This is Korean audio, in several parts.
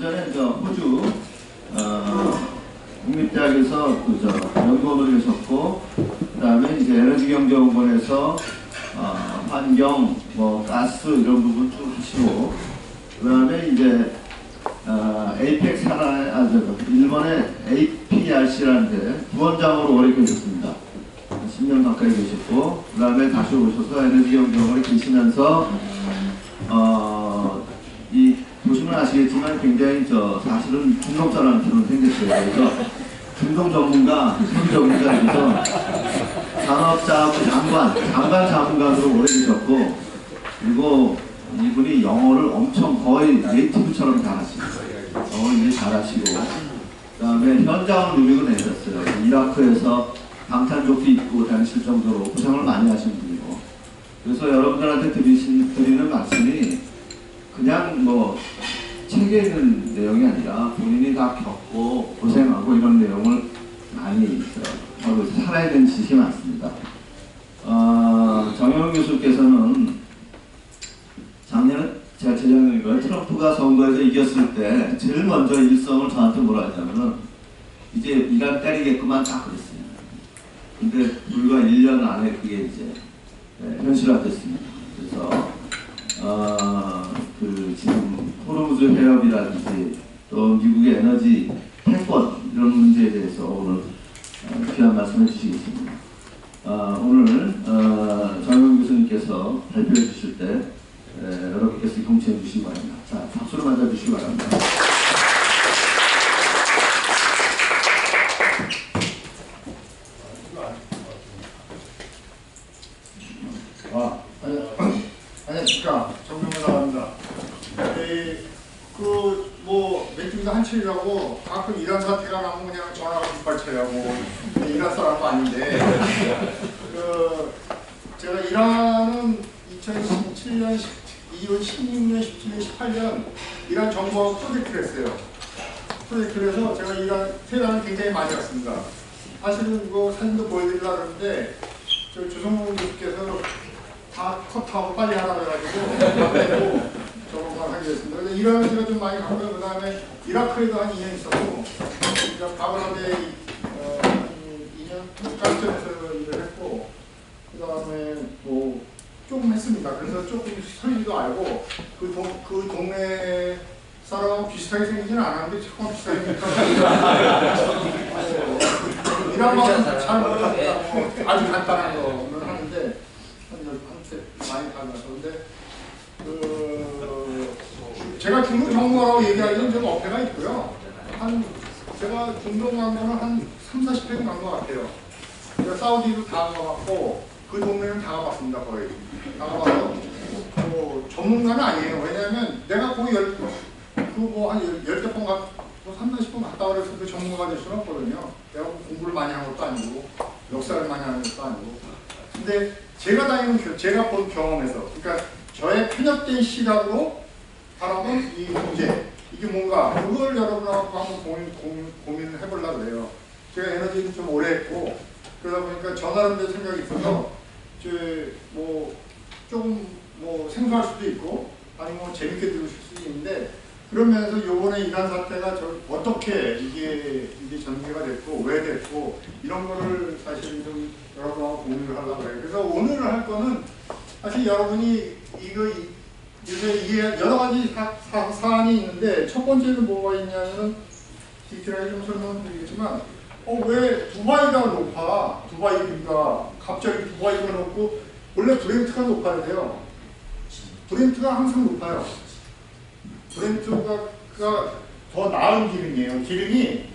전에 호주 국립대학에서 연구원을 하셨고, 그다음에 이제 에너지경제연구원에서 환경, 가스 이런 부분 쭉 하시고, 그다음에 이제 에이펙 일본의 APRC라는 데 부원장으로 오래 계셨습니다. 10년 가까이 계셨고, 그 다음에 다시 오셔서 에너지경제원에 계시면서 이 보시면 아시겠지만 굉장히 사실은 중동 사람처럼 생겼어요. 그래서 중동 전문가, 선 전문가에서 산업자부 장관 자문관으로 오래 계셨고, 그리고 이분이 영어를 엄청 거의 네이티브처럼 잘하시고, 영어를 잘하시고, 그 다음에 현장을 누리고 내셨어요. 이라크에서 방탄조끼 입고 다니실 정도로 고생을 많이 하신 분이고, 그래서 여러분들한테 드리는 말씀이 그냥 책에 있는 내용이 아니라 본인이 다 겪고 고생하고 이런 내용을 많이 하고 살아야 되는 지식이 많습니다. 정영훈 교수께서는 제가 재작년이고요. 트럼프가 선거에서 이겼을 때 제일 먼저 일성을 저한테 뭐라 하냐면은 이제 이란 때리겠구만 딱 그랬어요. 근데 불과 1년 안에 그게 이제 현실화됐습니다. 그래서 지금 호르무즈 해협이라든지 또 미국의 에너지 패권 이런 문제에 대해서 오늘 귀한 말씀해 주시겠습니다. 오늘 정영훈 교수님께서 발표해 주실 때 여러분께서 경청해 주시기 바랍니다. 자, 박수로 맞아 주시기 바랍니다. 안녕하십니까. 정명훈 나갑니다. 맥주도 한철이라고 가끔 이란 사태가 나면 그냥 전화가 뒷발쳐야고 이란 사람도 아닌데 제가 이란은 2017년 2월 16년, 17년, 18년 이란 정부하고 프로젝트를 했어요. 프로젝트를 해서 제가 테헤란을 굉장히 많이 갔습니다. 사실은 사진도 보여드리려고 하는데 조성문 교수께서 다 컷하고 빨리 하라고 해가지고 저것만 하게 됐습니다. 그래서 이란을 제가 좀 많이 갔고요. 그 다음에 이라크에도 한 2년 있었고, 바그다드에 2년 깜짝에서 일을 했고, 그 다음에 조금 했습니다. 그래서 조금 서유도 알고, 그 동네 사람하고 비슷하게 생기지는 않았는데, 조금 비슷하게 생겼다. 이란만큼 잘 못합니다. 아주 간단한 거는 하는데, 많이 달라서. 근데 제가 중동 전문가라고 얘기하기는 좀 어폐가 있고요. 제가 중동 간 거는 한 30-40회 간 것 같아요. 제가 사우디도 다 가봤고 그 동네는 다 가봤습니다. 거의 다 가봐서 전문가는 아니에요. 왜냐하면 내가 거의 한 10개 번 30-40번 갔다 그래서 그 전문가가 될 수는 없거든요. 내가 공부를 많이 한 것도 아니고 역사를 많이 하는 것도 아니고. 근데 제가 본 경험에서, 그러니까 저의 편협된 시각으로 바라본 이 문제, 이게 뭔가, 그걸 여러분하고 한번 고민을 해보려고 그래요. 제가 에너지를 좀 오래 했고, 그러다 보니까 저 나름대로 생각이 있어서, 조금 생소할 수도 있고, 아니면 재밌게 들으실 수도 있는데, 그러면서 요번에 이란 사태가 어떻게 이게 전개가 됐고, 왜 됐고, 이런 거를 사실 좀 여러분하고 공유를 하려고 해요. 그래서 오늘 할 거는 사실 여러분이 요새 여러 가지 사안이 있는데, 첫 번째는 뭐가 있냐면, 디테일하게 좀 설명을 드리겠지만, 왜 두바이가 높아? 두바이가 갑자기 두바이가 높고, 원래 브렌트가 높아야 돼요. 브렌트가 항상 높아요. 브렌트가 더 나은 기름이에요. 기름이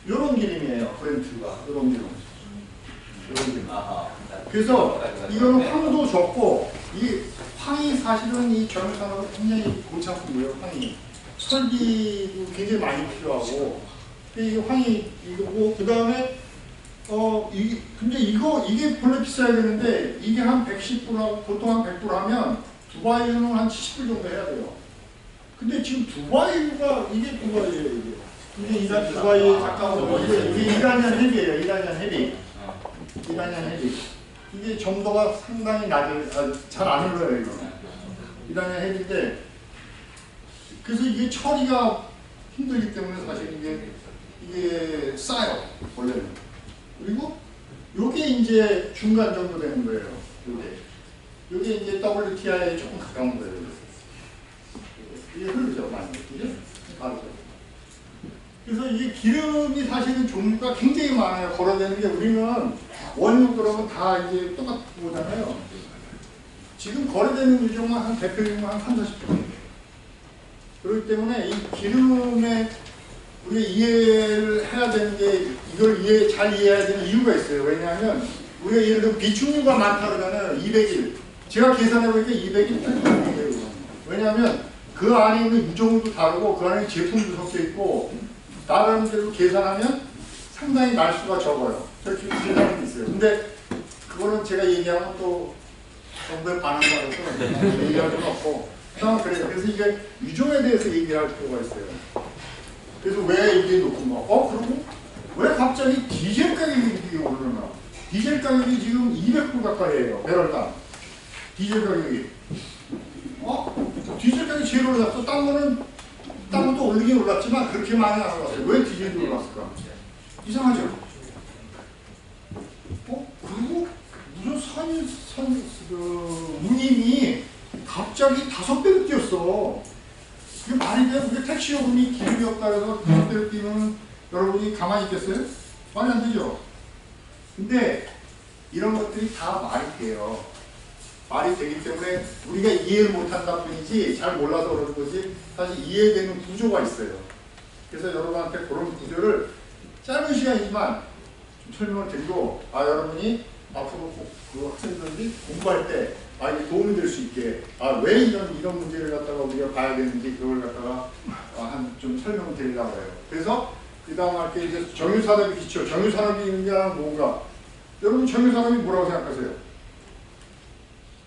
이런 기름이에요. 브렌트가 이런 기름. 그래서 이거는 황도 적고, 이 황이 사실은 이 경유산업은 굉장히 골치 아픈 거예요. 황이 설비도 굉장히 많이 필요하고, 이 황이 이거고, 그 다음에 근데 이게 본래 비싸야 되는데, 이게 한 110불하고 보통 한 100불 하면 두바이는 한 70불 정도 해야 돼요. 근데 지금 이게 두바이예요. 이게 두바이에 가까운 이게 이라니안 헤비예요. 이라니안 헤비. 이게 점도가 상당히 잘 안 흘러요, 이거. 이라니안 헤비인데, 그래서 이게 처리가 힘들기 때문에 사실 이게 싸요, 원래는. 그리고 요게 이제 중간 정도 되는 거예요. 요게 이제 WTI에 조금 가까운 거예요. 이게 흐르죠, 많이. 이게 다르죠. 그래서 이게 기름이 사실은 종류가 굉장히 많아요. 걸어대는 게 우리는 원유 그러면 다 이제 똑같고 보잖아요. 지금 거래되는 유종만 한 대표 유종만 한 3, 40종. 그렇기 때문에 이 기름에 우리가 이해를 해야 되는 게 이걸 잘 이해해야 되는 이유가 있어요. 왜냐하면 우리가 예를 들어 비축류가 많다 그러면 200일. 제가 계산해 보니까 200일. 왜냐하면 그 안에 있는 유종도 다르고 그 안에 제품도 섞여 있고 다른 데로 계산하면 상당히 날수가 적어요. 저렇게 계산이 있어요. 근데 그거는 제가 얘기하면 또 정부에 반응받아서 얘기할 수는 없고 그래요. 그래서 이게 유종에 대해서 얘기할 필요가 있어요. 그래서 왜 이게 높은 거? 그리고 왜 갑자기 디젤 가격이 이렇게 오르나? 디젤 가격이 지금 200불 가까이예요. 배럴당. 디젤 가격이. 디젤 가격이 제일 올랐어. 딴 것도 올리긴 올랐지만 그렇게 많이 안 올랐어요. 왜 디젤이 올랐을까? 이상하죠? 그리고 무슨 운임이 갑자기 5배로 뛰었어. 이게 말이 돼요? 그게 택시 요금이 기름이 없다 해서 5배로 뛰면 여러분이 가만히 있겠어요? 말이 안 되죠? 근데 이런 것들이 다 말이 돼요. 말이 되기 때문에 우리가 이해를 못한다 뿐이지 잘 몰라서 그러는 거지 사실 이해되는 구조가 있어요. 그래서 여러분한테 그런 구조를 짧은 시간이지만 좀 설명을 드리고 여러분이 앞으로 그 학생들이 공부할 때 이게 도움이 될 수 있게 왜 이런 문제를 갖다가 우리가 봐야 되는지 그걸 갖다가 좀 설명을 드리려고 해요. 그래서 그 다음 할게 이제 정유산업이 기초. 정유산업이 뭔가 여러분 정유산업이 뭐라고 생각하세요?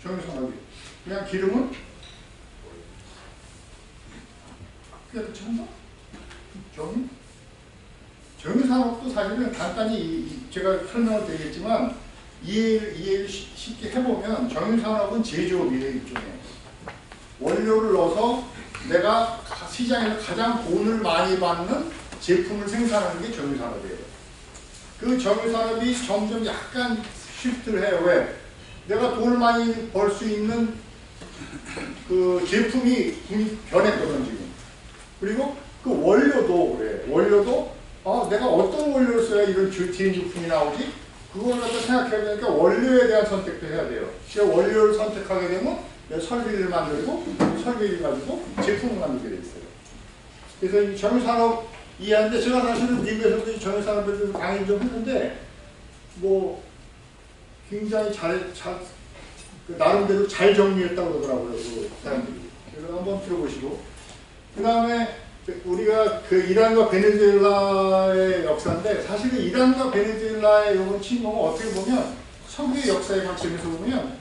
정유산업이 그냥 기름은 그게 더 찬다? 정유산업도 사실은 간단히 제가 설명을 드리겠지만 이해를 쉽게 해보면 정유산업은 제조업이에요. 일종의 원료를 넣어서 내가 시장에서 가장 돈을 많이 받는 제품을 생산하는 게 정유산업이에요. 그 정유산업이 점점 약간 쉬프트를 해요. 왜? 내가 돈을 많이 벌 수 있는 그 제품이 변했거든 지금. 그리고 그 원료도 그래. 원료도 내가 어떤 원료를 써야 이런 제품이 나오지? 그걸 갖다 생각해야 되니까 원료에 대한 선택도 해야 돼요. 제가 원료를 선택하게 되면 설비를 만들고 설비를 가지고 제품을 만들게 돼 있어요. 그래서 이 정유산업 이해하는데 제가 사실은 미국에서도 정유산업에 대해서 강의 좀 했는데 뭐 굉장히 나름대로 잘 정리했다고 그러더라고요. 그 사람들이. 그래서 한번 들어보시고 그 다음에 우리가 그 이란과 베네수엘라의 역사인데 사실은 이란과 베네수엘라의 이번 침공은 어떻게 보면 석유의 역사의 관점에서 보면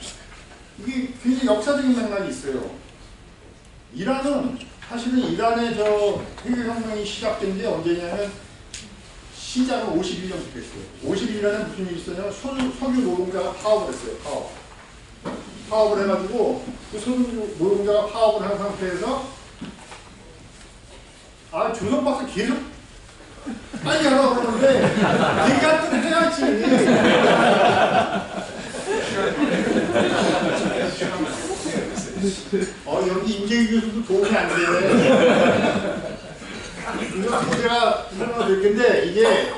이게 굉장히 역사적인 맥락이 있어요. 이란은 사실은 이란의 핵혁명이 시작된 게 언제냐면 시작은 51년부터 했어요. 51년에 무슨 일이 있었냐면 석유 노동자가 파업을 했어요. 파업을 해가지고 그 석유 노동자가 파업을 한 상태에서 조선박사 계속 빨리 하라고 그러는데 네가 좀 해야지. 여기 임재기 교수도 도움이 안 돼. 이거 제가 설명드릴 텐데 이게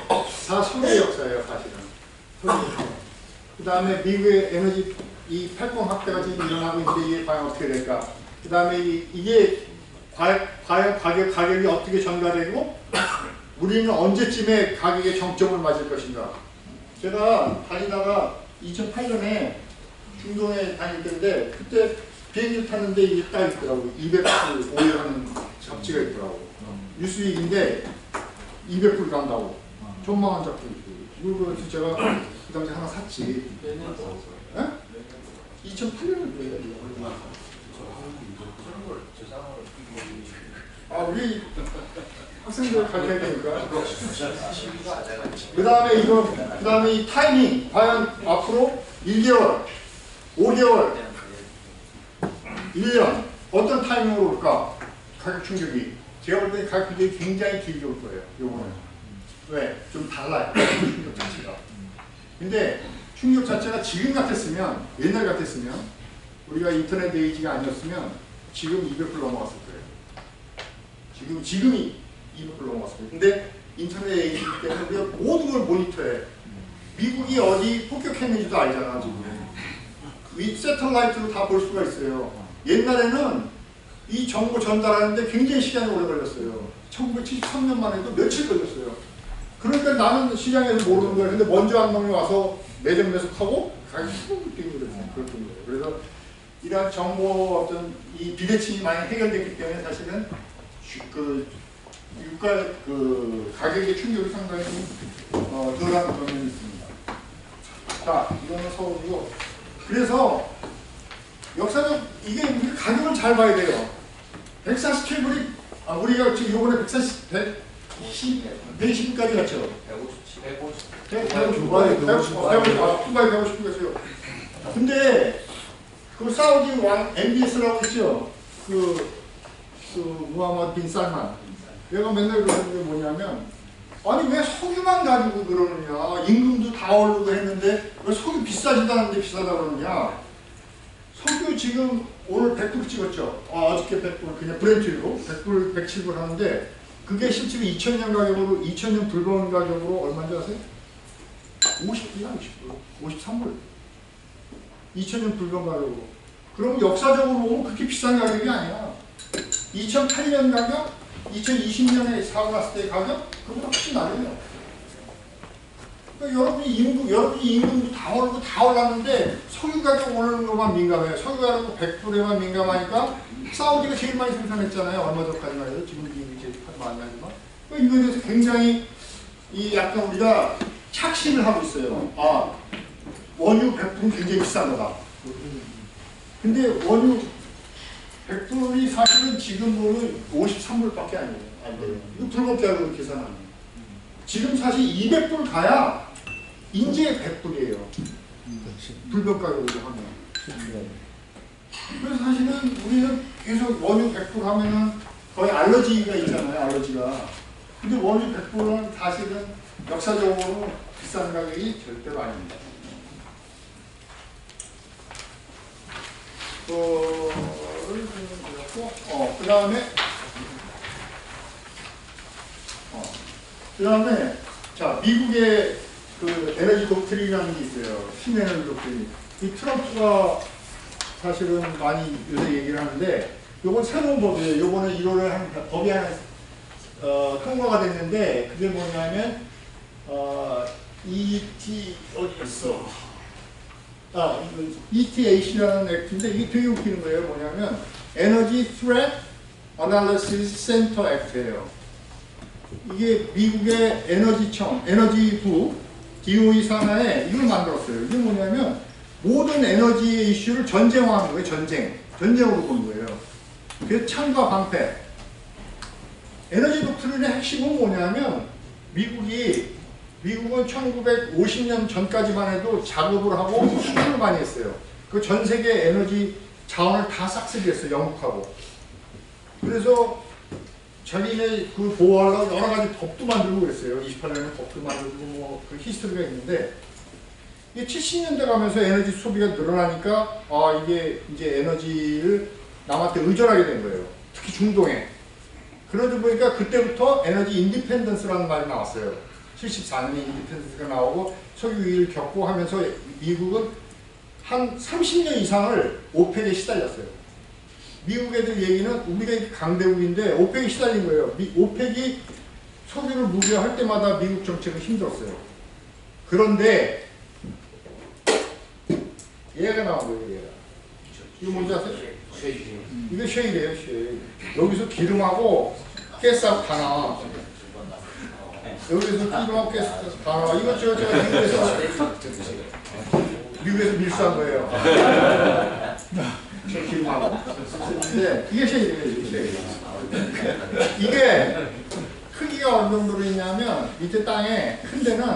다 석유의 역사예요, 사실은. 그 다음에 미국의 에너지 이 패권 확대가 지금 일어나고 있는데 이게 과연 어떻게 될까? 그 다음에 이게 과연 가격이 어떻게 전가되고 우리는 언제쯤에 가격의 정점을 맞을 것인가. 제가 다니다가 2008년에 중동에 다닐 때인데 그때 비행기를 탔는데 이게 딱 있더라고요. 200불 오일하는 잡지가 있더라고요. 뉴스윅인데 200불 간다고. 천만원 잡지. 그래서 제가 그 당시에 하나 샀지. 2008년에 우리 학생들 가르쳐야 되니까. 그 다음에 이 타이밍. 과연 앞으로 1개월, 5개월, 1년 어떤 타이밍으로 올까? 가격 충격이. 제가 볼 때 가격이 굉장히 길게 올 거예요. 요거는. 왜? 좀 달라요. 충격 자체가. 근데 충격 자체가 지금 같았으면, 옛날 같았으면, 우리가 인터넷 에이지가 아니었으면 지금 200불 넘어갔을 거예요. 지금이 200불 넘어갔을 거예요. 근데 인터넷 에이지이기 때문에 우리가 모든 걸 모니터해. 미국이 어디 폭격했는지도 알잖아, 지금. 이 새틀라이트로 다 볼 수가 있어요. 옛날에는 이 정보 전달하는데 굉장히 시간이 오래 걸렸어요. 1973년만 해도 며칠 걸렸어요. 그러니까 나는 시장에서 모르는 거예요. 근데 먼저 한 놈이 와서 매점 매석하고 가격이 훅 뛰는 거예요. 그랬던 거예요. 그래서 이러한 정보 어떤 이 비대칭이 많이 해결됐기 때문에 사실은 그 유가 그 가격의 충격이 상당히 덜한 그런 면이 있습니다. 자, 이거는 서울이고. 그래서 역사적 이게 우리 가격을 잘 봐야 돼요. 147불이 우리가 지금 이번에 120까지 갔죠. 150까지 갔어요. 근데 그 사우디 왕 MBS라고 있죠. 그 무하마드 빈 살만. 얘가 맨날 그러는 게 뭐냐면, 아니 왜 석유만 가지고 그러느냐. 임금도 다 오르고 했는데 왜 석유 비싸지도 않은데 비싸다 그러느냐. 석유 지금 오늘 100불 찍었죠. 어저께 100불 그냥 브렌트로 100불 107불 하는데 그게 실제로 2000년 가격으로 2000년 불건 가격으로 얼마인지 아세요? 50불이야 50불 53불 2000년 불건 가격으로. 그럼 역사적으로 보면 그렇게 비싼 가격이 아니야. 2008년 가격 2020년에 사고 났을 때 가격 그보다 훨씬 나아요. 그러니까 여러분이 임금도 다 오르고 다 올랐는데 석유 가격 오르는 것만 민감해요. 석유 가격 100불에만 민감하니까 사우디가 제일 많이 생산했잖아요. 얼마 전까지만 해도 지금 이게 제일 많이 하지만 이거에 대해서 굉장히 약간 우리가 착신을 하고 있어요. 원유 100불은 굉장히 비싼 거다. 근데 원유 100불이 사실은 지금 보면 53불밖에 안 돼요. 이거 불법자로 계산하면. 지금 사실 200불 가야 인제 100불이에요. 불법 가격으로 하면. 그래서 사실은 우리는 계속 원유 100불 하면은 거의 알러지가 있잖아요. 알러지가. 근데 원유 100불은 사실은 역사적으로 비싼 가격이 절대로 아닙니다. 그 다음에 자, 미국의 그 에너지 독트린이라는 게 있어요. 신에너지 독트린. 이 트럼프가 사실은 많이 요새 얘기를 하는데, 요건 새로운 법이에요. 요번에 1월에 한 법이 하나 통과가 됐는데, 그게 뭐냐면 ET 어디 있어? ETH라는 액트인데 이게 되게 웃기는 거예요. 뭐냐면 Energy Threat Analysis Center Act예요. 이게 미국의 에너지청, 에너지부, DOE 산하에 이걸 만들었어요. 이게 뭐냐면 모든 에너지 이슈를 전쟁화하는 거예요. 전쟁으로 보는 거예요. 그래서 창과 방패. 에너지 독트린의 핵심은 뭐냐면 미국은 1950년 전까지만 해도 작업을 하고 수출을 많이 했어요. 그 전 세계 에너지 자원을 다 싹쓸이했어요. 영국하고. 그래서 자기네 그 보호하려고 여러 가지 법도 만들고 그랬어요. 28년에 법도 만들고 그 히스토리가 있는데, 이게 70년대 가면서 에너지 소비가 늘어나니까 이게 이제 에너지를 남한테 의존하게 된 거예요. 특히 중동에. 그러다 보니까 그때부터 에너지 인디펜던스라는 말이 나왔어요. 74년에 인디펜던스가 나오고 석유위기를 겪고 하면서 미국은 한 30년 이상을 오펙에 시달렸어요. 미국 애들 얘기는 우리가 강대국인데 오펙이 시달린 거예요. 오펙이 석유를 무기화할 때마다 미국 정책은 힘들었어요. 그런데 얘가 나온 거예요. 얘가. 이거 뭔지 아세요? 이게 쉐일이에요. 쉐일. 여기서 기름하고 가스하고 다 나와. 여기서 기름하고 가스하고 다 나와. 이거 제가 미국에서 밀수한 거예요. 저 기름하고. 근데 이게 쉐일이에요. 이게 크기가 어느 정도로 있냐면 밑에 땅에 큰 데는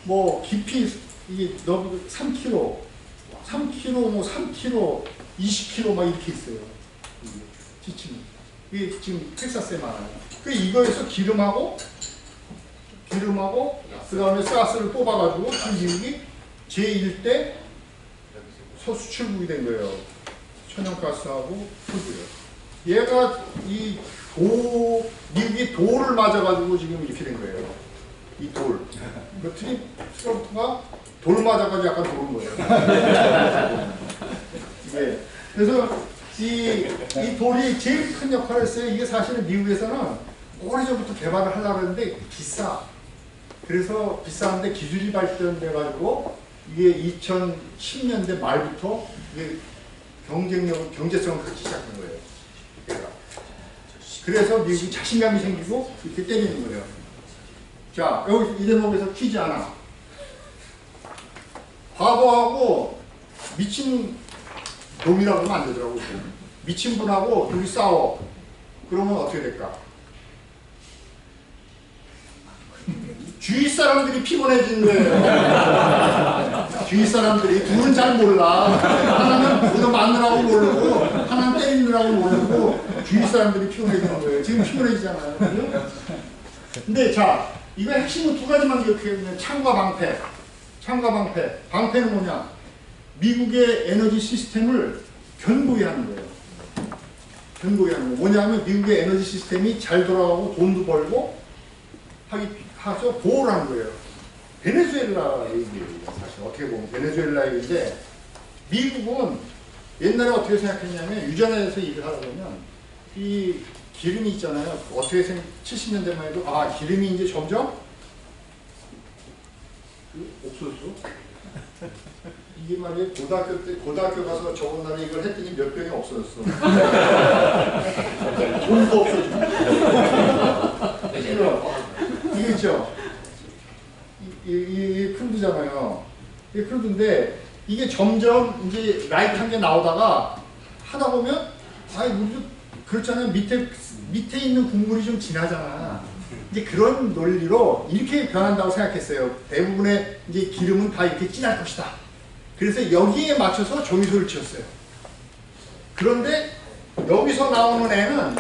뭐 깊이 이게 너무 3km, 뭐 3km, 20km 막 이렇게 있어요. 지층이. 이게 지금 텍사스에 많아요. 그 이거에서 기름하고 그 다음에 가스를 뽑아가지고 지금 미국이 제1대 소수출국이 된 거예요. 천연가스하고 푸드요. 얘가 미국이 돌을 맞아가지고 지금 이렇게 된 거예요. 이 돌. 그 트립스가 돌 맞아가지고 약간 도는 거예요. 네. 그래서 이 돌이 제일 큰 역할을 했어요. 이게 사실은 미국에서는 오래전부터 개발을 하려고 했는데 비싸. 그래서 비싼데 기술이 발전돼가지고 이게 2010년대 말부터 이게 경제성을 갖기 시작한 거예요. 얘가. 그래서 미국이 자신감이 생기고 이렇게 때리는 거예요. 자, 여기 이 대목에서 퀴즈 하나. 바보하고 미친 놈이라고 하면 안 되더라고. 미친 분하고 둘이 싸워. 그러면 어떻게 될까? 주위 사람들이 피곤해지는 거예요. 주위 사람들이 둘은 잘 몰라. 하나는 모두 맞느라고 모르고 하나는 때리느라고 모르고 주위 사람들이 피곤해지는 거예요. 지금 피곤해지잖아요. 그죠? 근데 자, 이거 핵심은 두 가지만 기억해야 돼요. 창과 방패. 창과 방패. 방패는 뭐냐? 미국의 에너지 시스템을 견고히 하는 거예요. 견고히 하는 거. 뭐냐면 미국의 에너지 시스템이 잘 돌아가고 돈도 벌고 하서 보호를 하는 거예요. 베네수엘라 얘기예요. 사실 어떻게 보면 베네수엘라 얘기인데 미국은 옛날에 어떻게 생각했냐면 유전에서 일을 하다 보면 이 기름이 있잖아요. 어떻게 70년대만 해도 기름이 이제 점점 없어졌어. 이게 말이에요. 고등학교 가서 저번 날에 이걸 했더니 몇 병이 없어졌어. 돈도 없어지고. 이게 있죠. 이 크루드잖아요. 이 크루드인데 이게 점점 이제 라이트한 게 나오다가 하다 보면 우리도 그렇잖아요. 밑에 있는 국물이 좀 진하잖아. 이제 그런 논리로 이렇게 변한다고 생각했어요. 대부분의 이제 기름은 다 이렇게 진할 것이다. 그래서 여기에 맞춰서 조미소를 지었어요. 그런데 여기서 나오는 애는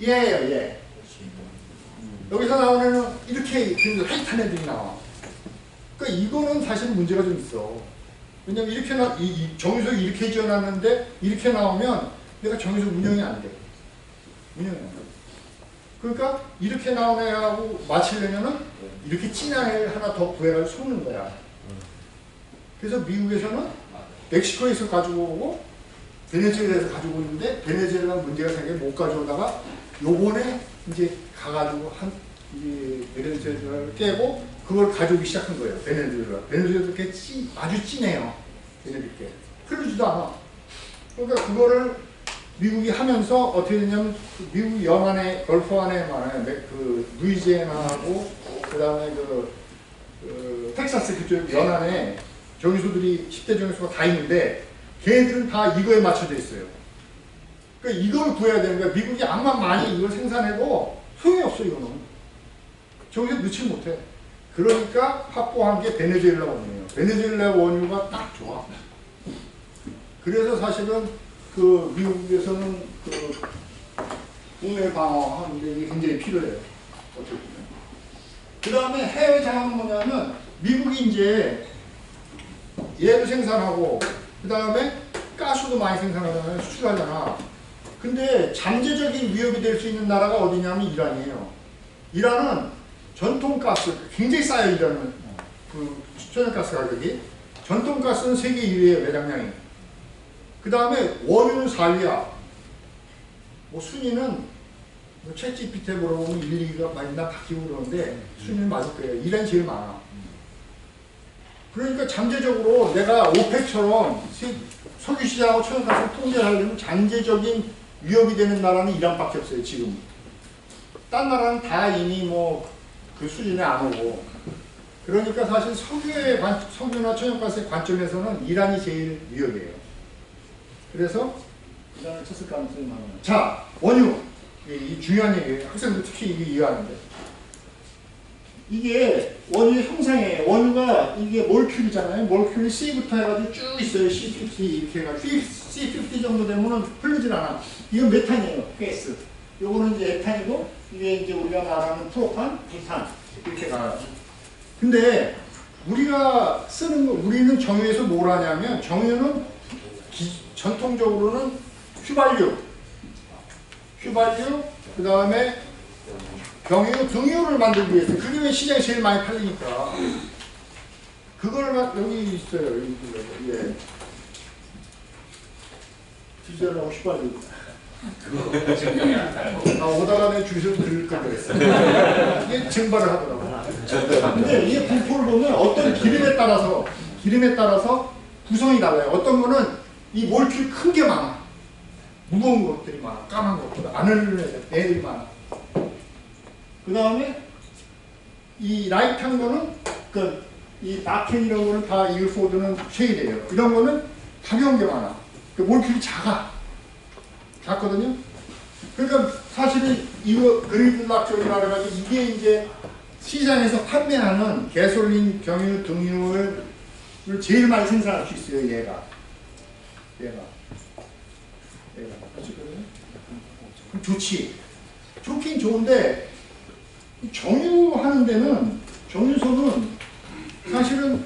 얘예요, 얘. 여기서 나오는 애는 이렇게 하이탄 애들이 나와. 그러니까 이거는 사실 문제가 좀 있어. 왜냐면 이렇게 정유소 이렇게 지어놨는데 이렇게 나오면 내가 정유소 운영이 안 돼. 운영이 안 돼. 그러니까 이렇게 나온 애하고 맞추려면은 이렇게 진한 애를 하나 더 구해가지고 섞는 거야. 그래서 미국에서는 멕시코에서 가지고 오고 베네수엘라에서 가지고 오는데 베네수엘라 문제가 생겨 못 가져오다가 요번에 이제 가가지고 베네수엘라를 깨고 그걸 가져오기 시작한 거예요. 베네수엘라도 이렇게 아주 진해요. 얘네들께 흐르지도 않아. 그러니까 그거를 미국이 하면서 어떻게 되냐면 미국 연안에 걸프 안에 많아요. 루이지애나하고 그다음에 텍사스 그쪽 연안에 정유소들이 10대 정유소가 다 있는데 걔네들은 다 이거에 맞춰져 있어요. 그러니까 이걸 구해야 되는 거야. 미국이 암만 많이 이걸 생산해도 소용이 없어. 이거는 정유소 넣지 못해. 그러니까 확보한 게 베네수엘라 원유예요. 베네수엘라 원유가 딱 좋아. 그래서 사실은 미국에서는 국내 방어하는데 이게 굉장히 필요해요. 어떻게 보면. 그 다음에 해외 자원은 뭐냐면 미국이 이제 얘도 생산하고 그 다음에 가스도 많이 생산하잖아요. 수출하잖아. 근데 잠재적인 위협이 될 수 있는 나라가 어디냐면 이란이에요. 이란은 전통 가스 굉장히 싸요. 이란은 천연가스 가격이. 전통 가스는 세계 1위예요. 매장량이. 그 다음에 원유는 4위야. 순위는 챗GPT에 물어보면 1, 2위가 많이 바뀌고 그러는데 순위는 맞을 거예요. 이란이 제일 많아. 그러니까 잠재적으로 내가 오펙처럼 석유시장하고 천연가스를 통제하려면 잠재적인 위협이 되는 나라는 이란밖에 없어요. 지금. 딴 나라는 다 이미 그 수준에 안 오고. 그러니까 사실 석유나 천연가스의 관점에서는 이란이 제일 위협이에요. 그래서 이란을 쳤을 가능성이 많아요. 자, 원유. 이 중요한 얘기예요. 학생들 특히 이게 이해하는데. 이게 원유 형상이에요. 원유가 이게 몰큘이잖아요. 몰큘이 C부터 해가지고 쭉 있어요. C50 이렇게 해가지고 C50 정도 되면은 흐르질 않아. 이건 메탄이에요. 가스. 요거는 이제 에탄이고 이게 이제 우리가 말하는 프로판, 부탄 이렇게 가요. 근데 우리가 쓰는 거, 우리는 정유에서 뭘 하냐면 정유는 전통적으로는 휘발유, 그 다음에 경유, 등유를 만들기 위해서 그게 왜 시장에 제일 많이 팔리니까 그걸 여기 있어요. 여기 예. 디젤하고 휘발유. 오다가 내 주소를 들을 걸 그랬어요. 이게 증발을 하더라고요. 근데 이 분포를 보면 어떤 기름에 따라서 구성이 달라요. 어떤 거는 이 몰큘 큰 게 많아. 무거운 것들이 많아. 까만 것보다. 안 흐르는 애들이 많아. 그 다음에 이 라이트한 거는 이 마켄 이런 거는 다 일포드는 쉐일이에요. 이런 거는 가벼운 게 많아. 몰큘이 작거든요. 그러니까 사실은 이거 그리드락존이라 그래가지고 이게 이제 시장에서 판매하는 가솔린, 경유, 등유를 제일 많이 생산할 수 있어요. 얘가. 그럼 좋지. 좋긴 좋은데 정유하는 데는 정유소는 사실은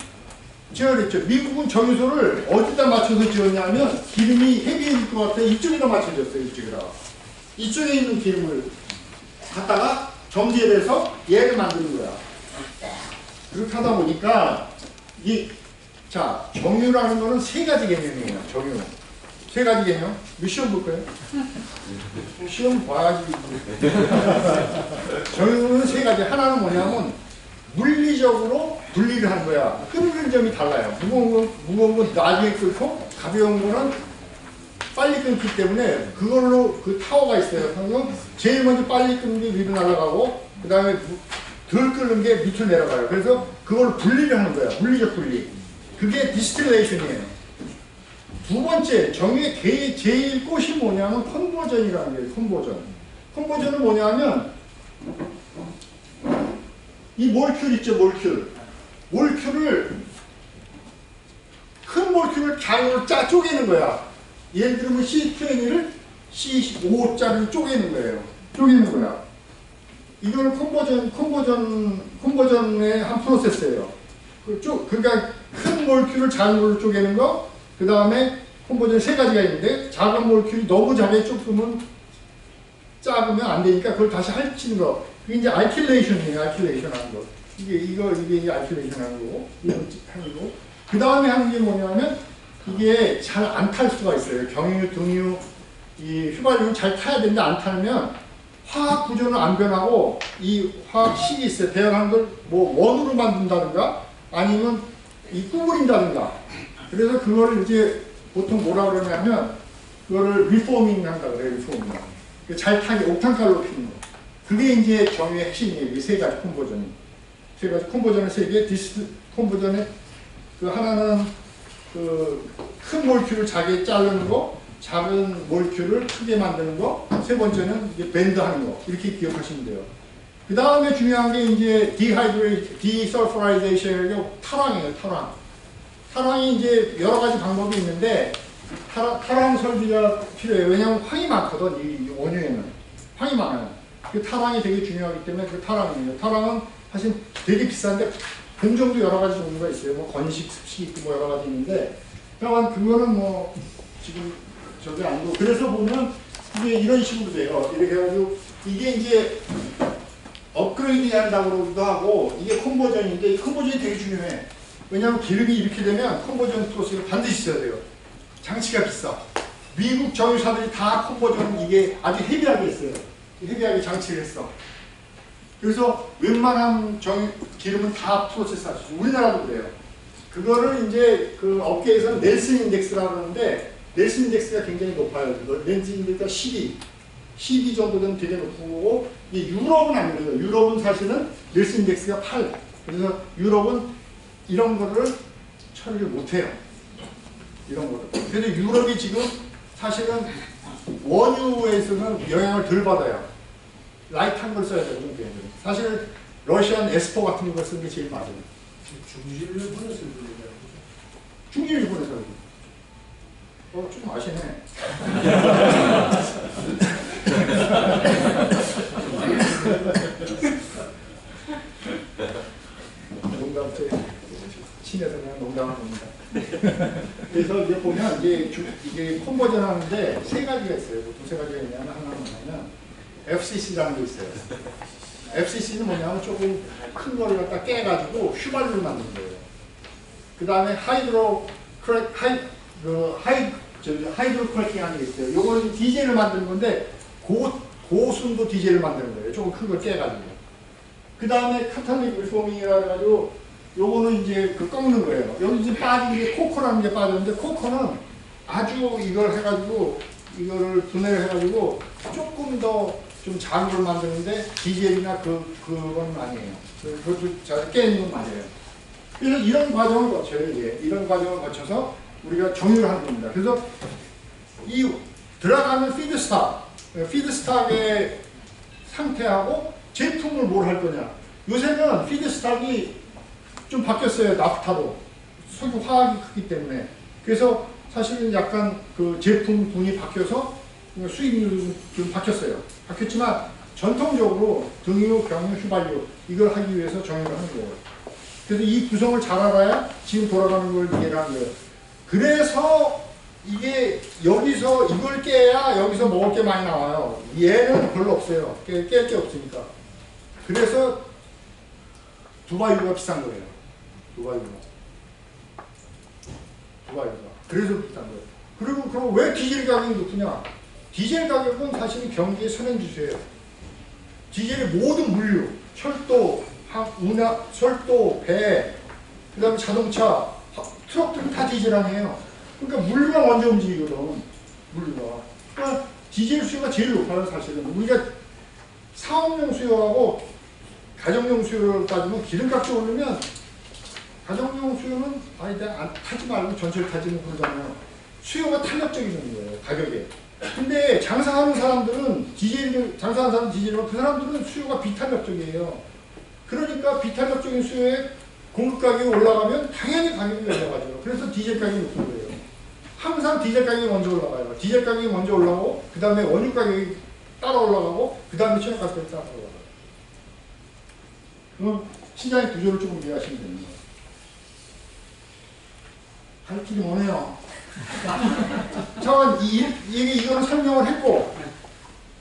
제가 그랬죠. 미국은 정유소를 어디다 맞춰서 지었냐면 기름이 헤비해질 것 같아 이쪽에다 맞춰졌어요. 이쪽에 있는 기름을 갖다가 정제해서 얘를 만드는 거야. 그렇게 하다 보니까 정유라는 거는 세 가지 개념이에요. 정유. 세 가지 개념. 시험 볼 거예요? 시험 봐야지. 정유는 세 가지. 하나는 뭐냐면 물리적으로 분리를 하는 거야. 끓는 점이 달라요. 무거운 건 나중에 끓고 가벼운 거는 빨리 끊기 때문에 그걸로 그 타워가 있어요. 그래서 제일 먼저 빨리 끓는 게 위로 날아가고 그 다음에 덜 끓는 게 밑으로 내려가요. 그래서 그걸 분리를 하는 거야. 물리적 분리. 그게 디스틸레이션이에요. 두 번째, 정유의 제일 꽃이 뭐냐면 컨버전이라는 거예요. 컨버전은 뭐냐면 이 몰큘 있죠. 큰 몰큘을 장으로 쪼개는 거야. 예를 들면 C20를 C5짜리로 쪼개는 거야. 이거는 컨버전의 한 프로세스예요. 그러니까 큰 몰큘을 작은 쪼개는 거, 그 다음에 컨버전 세 가지가 있는데 작은 몰큘이 너무 작으면 안 되니까 그걸 다시 핥히는 거. 그게 이제 알킬레이션이에요. 알킬레이션 하는 거. 이게 알킬레이션 하는 거고, 이거 하는 거. 그 다음에 하는 게 뭐냐면 이게 잘 안 탈 수가 있어요. 경유, 등유, 이 휘발유는 잘 타야 되는데 안 타면 화학 구조는 안 변하고 이 화학식이 있어요. 배열하는 걸 뭐 원으로 만든다든가 아니면 이 구부린다든가. 그래서 그거를 이제 보통 뭐라 그러냐면 그거를 리포밍 한다 그래요. 리포밍. 잘 타게 옥탄가루 높이는 거. 그게 이제 정유의 핵심이에요. 이 세 가지 컨버전이. 세 가지 컨버전의 세 개, 컨버전의 그 하나는 그 큰 몰큘을 작게 자르는 거, 작은 몰큘을 크게 만드는 거, 세 번째는 이제 밴드하는 거. 이렇게 기억하시면 돼요. 그 다음에 중요한 게 이제 디설퍼라이제이션이고 탈황이에요. 탈황이 이제 여러 가지 방법이 있는데 탈황 설비가 필요해요. 왜냐하면 황이 많거든. 이 원유에는 황이 많아요. 그 탈황이 되게 중요하기 때문에 그 탈황이에요. 탈황은 사실 되게 비싼데 공정도 여러 가지 종류가 있어요. 뭐 건식, 습식 있고 뭐 여러 가지 있는데, 그러니까 그거는 뭐 지금 저게 아니고, 그래서 보면 이게 이런 식으로 돼요. 이렇게 해가지고 이게 이제 업그레이드 한다고 그러기도 하고, 이게 컨버전인데 이 컨버전이 되게 중요해. 왜냐하면 기름이 이렇게 되면 컨버전 프로세스가 반드시 있어야 돼요. 장치가 비싸. 미국 정유사들이 다 컨버전 이게 아주 헤비하게 했어요. 헤비하게 장치를 했어. 그래서 웬만한 기름은 다 프로세스 할 수 있어요. 우리나라도 그래요. 그거를 이제 그 업계에서는 넬슨 인덱스라고 하는데, 넬슨 인덱스가 굉장히 높아요. 그거 넬슨 인덱스가 12 정도 되면 되게 높은 거고, 유럽은 안 그래요. 유럽은 사실은 넬슨 인덱스가 8. 그래서 유럽은 이런 거를 처리를 못 해요. 이런 거를. 그래서 유럽이 지금 사실은 원유에서는 영향을 덜 받아요. 라이트한 걸 써야 되거든요. 사실 러시안 에스포 같은 거 쓰는 게 제일 맞아요. 중일본에서 얘기하는 중일본에서. 좀 아시네. 농담 친해서 그냥 농담을 합니다. 그래서 이제 보면 이게 컨버전 하는데 세 가지가 있어요. 보통 세 가지가 있냐면 하나는 뭐냐면 FCC라는 게 있어요. FCC는 뭐냐면 조금 큰 거를 갖다 깨가지고 휘발유를 만드는 거예요. 그 다음에 하이드로 크래킹 하는 게 있어요. 요거는 디젤을 만드는 건데 고순도 디젤을 만드는 거예요. 조금 큰 걸 깨가지고. 그 다음에 카탈릭 리포밍이라 해가지고 요거는 이제 꺾는 거예요. 여기 이제 빠진 게 코커라는 게 빠졌는데 코커는 아주 이걸 해가지고 이거를 분해를 해가지고 조금 더 좀 작은 걸 만드는데 디젤이나 그건 아니에요. 그것도 잘 깨는 건 맞아요. 그래서 이런 과정을 거쳐요. 이게 이런 과정을 거쳐서 우리가 정의를 하는 겁니다. 그래서 이 들어가는 피드스탁의 상태하고 제품을 뭘 할 거냐. 요새는 피드스탁이 좀 바뀌었어요. 나프타로. 석유 화학이 크기 때문에. 그래서 사실은 약간 그 제품 분이 바뀌어서 수익률이 좀 바뀌었어요. 바뀌었지만 전통적으로 등유, 경유, 휘발유 이걸 하기 위해서 정의를 하는 거예요. 그래서 이 구성을 잘 알아야 지금 돌아가는 걸 이해하는 거예요. 그래서 이게 여기서 이걸 깨야 여기서 먹을 게 많이 나와요. 얘는 별로 없어요. 깰 게 없으니까. 그래서 두바이유가 비싼 거예요. 두바이유가. 그래서 비싼 거예요. 그리고 그럼 왜 디젤 가격이 높으냐? 디젤 가격은 사실 경기의 선행지수예요. 디젤의 모든 물류, 철도, 철도, 배, 그 다음에 자동차, 트럭들은 다 디젤 아니에요. 그러니까 물류가 먼저 움직이거든. 물류가. 그러니까 디젤 수요가 제일 높아요, 사실은. 우리가 사업용 수요하고 가정용 수요를 따지면 기름값이 오르면 가정용 수요는 타지 말고 전철 타지 뭐 그러잖아요. 수요가 탄력적인 거예요, 가격에. 근데 장사하는 사람들은 장사하는 사람은 디젤이면 그 사람들은 수요가 비탄력적이에요. 그러니까 비탄력적인 수요에 공급 가격이 올라가면 당연히 가격이 올라가죠. 그래서 디젤 가격이 높은 거예요. 항상 디젤 가격이 먼저 올라가요. 디젤 가격이 먼저 올라가고 그 다음에 원유 가격이 따라 올라가고 그 다음에 천연가스가 따라 올라가요. 그럼 시장의 구조를 조금 이해하시면 됩니다. 할 길이 뭐네요. 자, 이거는 설명을 했고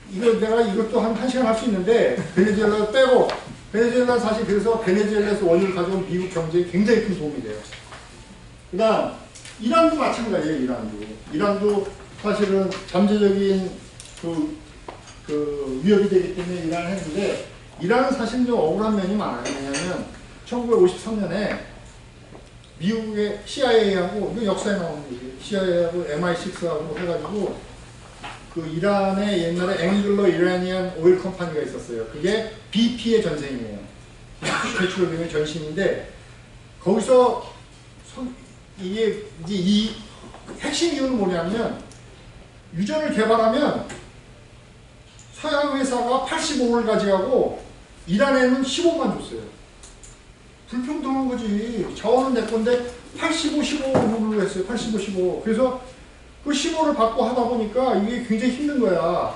내가 이것도 한 시간 할 수 있는데 베네수엘라 빼고 베네수엘라 사실 그래서 베네수엘라에서 원유를 가져온 미국 경제에 굉장히 큰 도움이 돼요. 그 다음 이란도 마찬가지예요. 이란도 사실은 잠재적인 그 위협이 되기 때문에 이란을 했는데 이란은 사실 좀 억울한 면이 많아요. 왜냐하면 1953년에 미국의 CIA하고 이거 역사에 나오는 얘기예요. CIA하고 MI6하고 해가지고 그 이란의 옛날에 앵글로 이라니안 오일 컴퍼니가 있었어요. 그게 BP의 전생이에요. petroleum의 전신인데 거기서 이게 이제 이 핵심 이유는 뭐냐면 유전을 개발하면 서양 회사가 85를 가져가고 이란에는 15만 줬어요. 불평등한 거지. 자원은 내 건데 85, 15를 했어요. 85, 15. 그래서 그 15를 받고 하다 보니까 이게 굉장히 힘든 거야.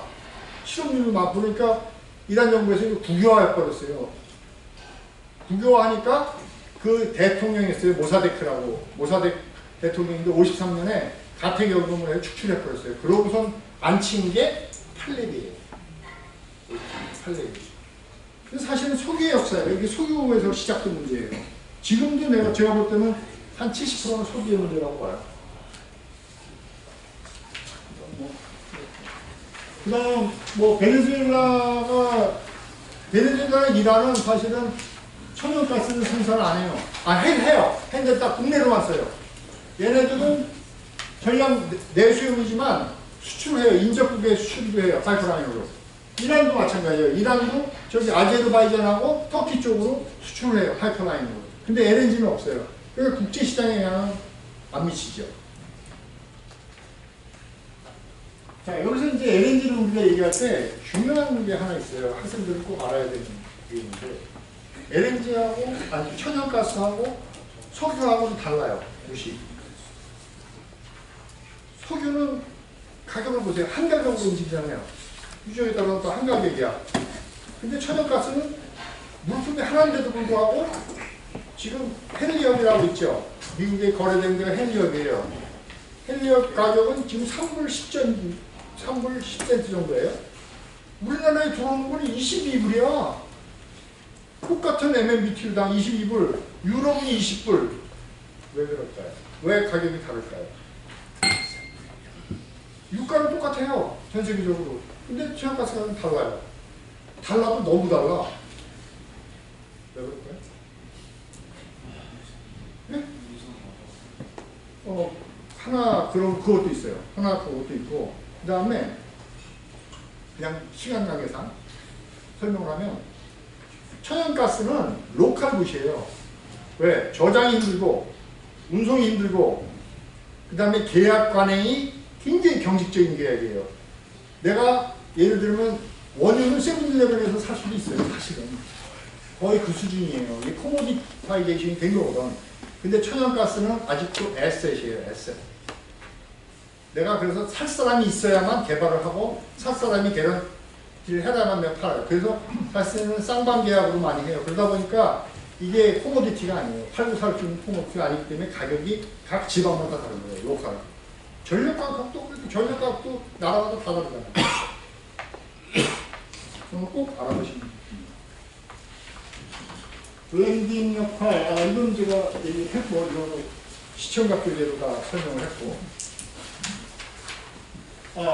실업률이 막 보니까 이란 정부에서 이거 국유화해버렸어요. 국유화하니까 그 대통령이었어요. 모사데크라고. 모사데크 대통령인데 53년에 가택연금을 해서 축출해버렸어요. 그러고선 앉힌 게 팔레비예요. 팔레비. 사실은 석유의 역사예요. 이게 석유에서 시작된 문제예요. 지금도 제가 볼 때는 한 70%는 석유의 문제라고 봐요. 그 다음, 베네수엘라랑 이란은 사실은 천연가스를 생산을 안 해요. 해요. 했는데 딱 국내로만 써요. 얘네들은 전량 내수용이지만 수출해요. 인접국에 수출도 해요. 파이프라인으로. 이란도 마찬가지예요. 이란도 저기 아제르바이잔하고 터키 쪽으로 수출을 해요. 파이프라인으로. 근데 LNG는 없어요. 그러니까 국제시장에 영향은 안 미치죠. 자, 여기서 이제 LNG를 우리가 얘기할 때 중요한 게 하나 있어요. 학생들은 꼭 알아야 되는 게 있는데 LNG하고 아니 천연가스하고 석유하고는 달라요. 옷이. 석유는 가격을 보세요. 한 가격으로 움직이잖아요. 유전에 따라 또 한 가격이야. 근데 천연가스는 물품이 하나인데도 불구하고 지금 헨리업이라고 있죠. 미국에 거래된 데가 헨리업이에요. 헨리업 가격은 지금 3불 10센트 정도예요. 우리나라에 들어오는 건 22불이야. 똑같은 MMBTU당 22불, 유럽은 20불. 왜 그럴까요? 왜 가격이 다를까요? 유가는 똑같아요. 전 세계적으로. 근데 천연가스가 달라요. 달라도 너무 달라. 왜 그럴까요? 네? 하나 그것도 있어요. 하나 그것도 있고 그 다음에 그냥 시간 관계상 설명을 하면 천연가스는 로컬 굿이에요. 왜? 저장이 힘들고 운송이 힘들고 그 다음에 계약 관행이 굉장히 경직적인 계약이에요. 내가 예를 들면 원유는 세븐일레븐에서 살 수도 있어요. 사실은 거의 그 수준이에요. 이게 코모디파이제이션이 된 거거든. 근데 천연가스는 아직도 에셋이에요. 에셋. 내가 그래서 살 사람이 있어야만 개발을 하고 살 사람이 개발을 해야만 내가 팔아요. 그래서 사실은 쌍방 계약으로 많이 해요. 그러다 보니까 이게 코모디티가 아니에요. 팔고 살 수 있는 코모디티가 아니기 때문에 가격이 각 지방마다 다른 거예요. 로컬. 전력 가격도 그렇게 전력 가격도 나라마다 다 다르잖아요. 그럼 꼭 알아보시면 됩니다. 블렌딩 역할, 이건 제가 얘기했고, 이거 시청각 교재로 다 설명을 했고.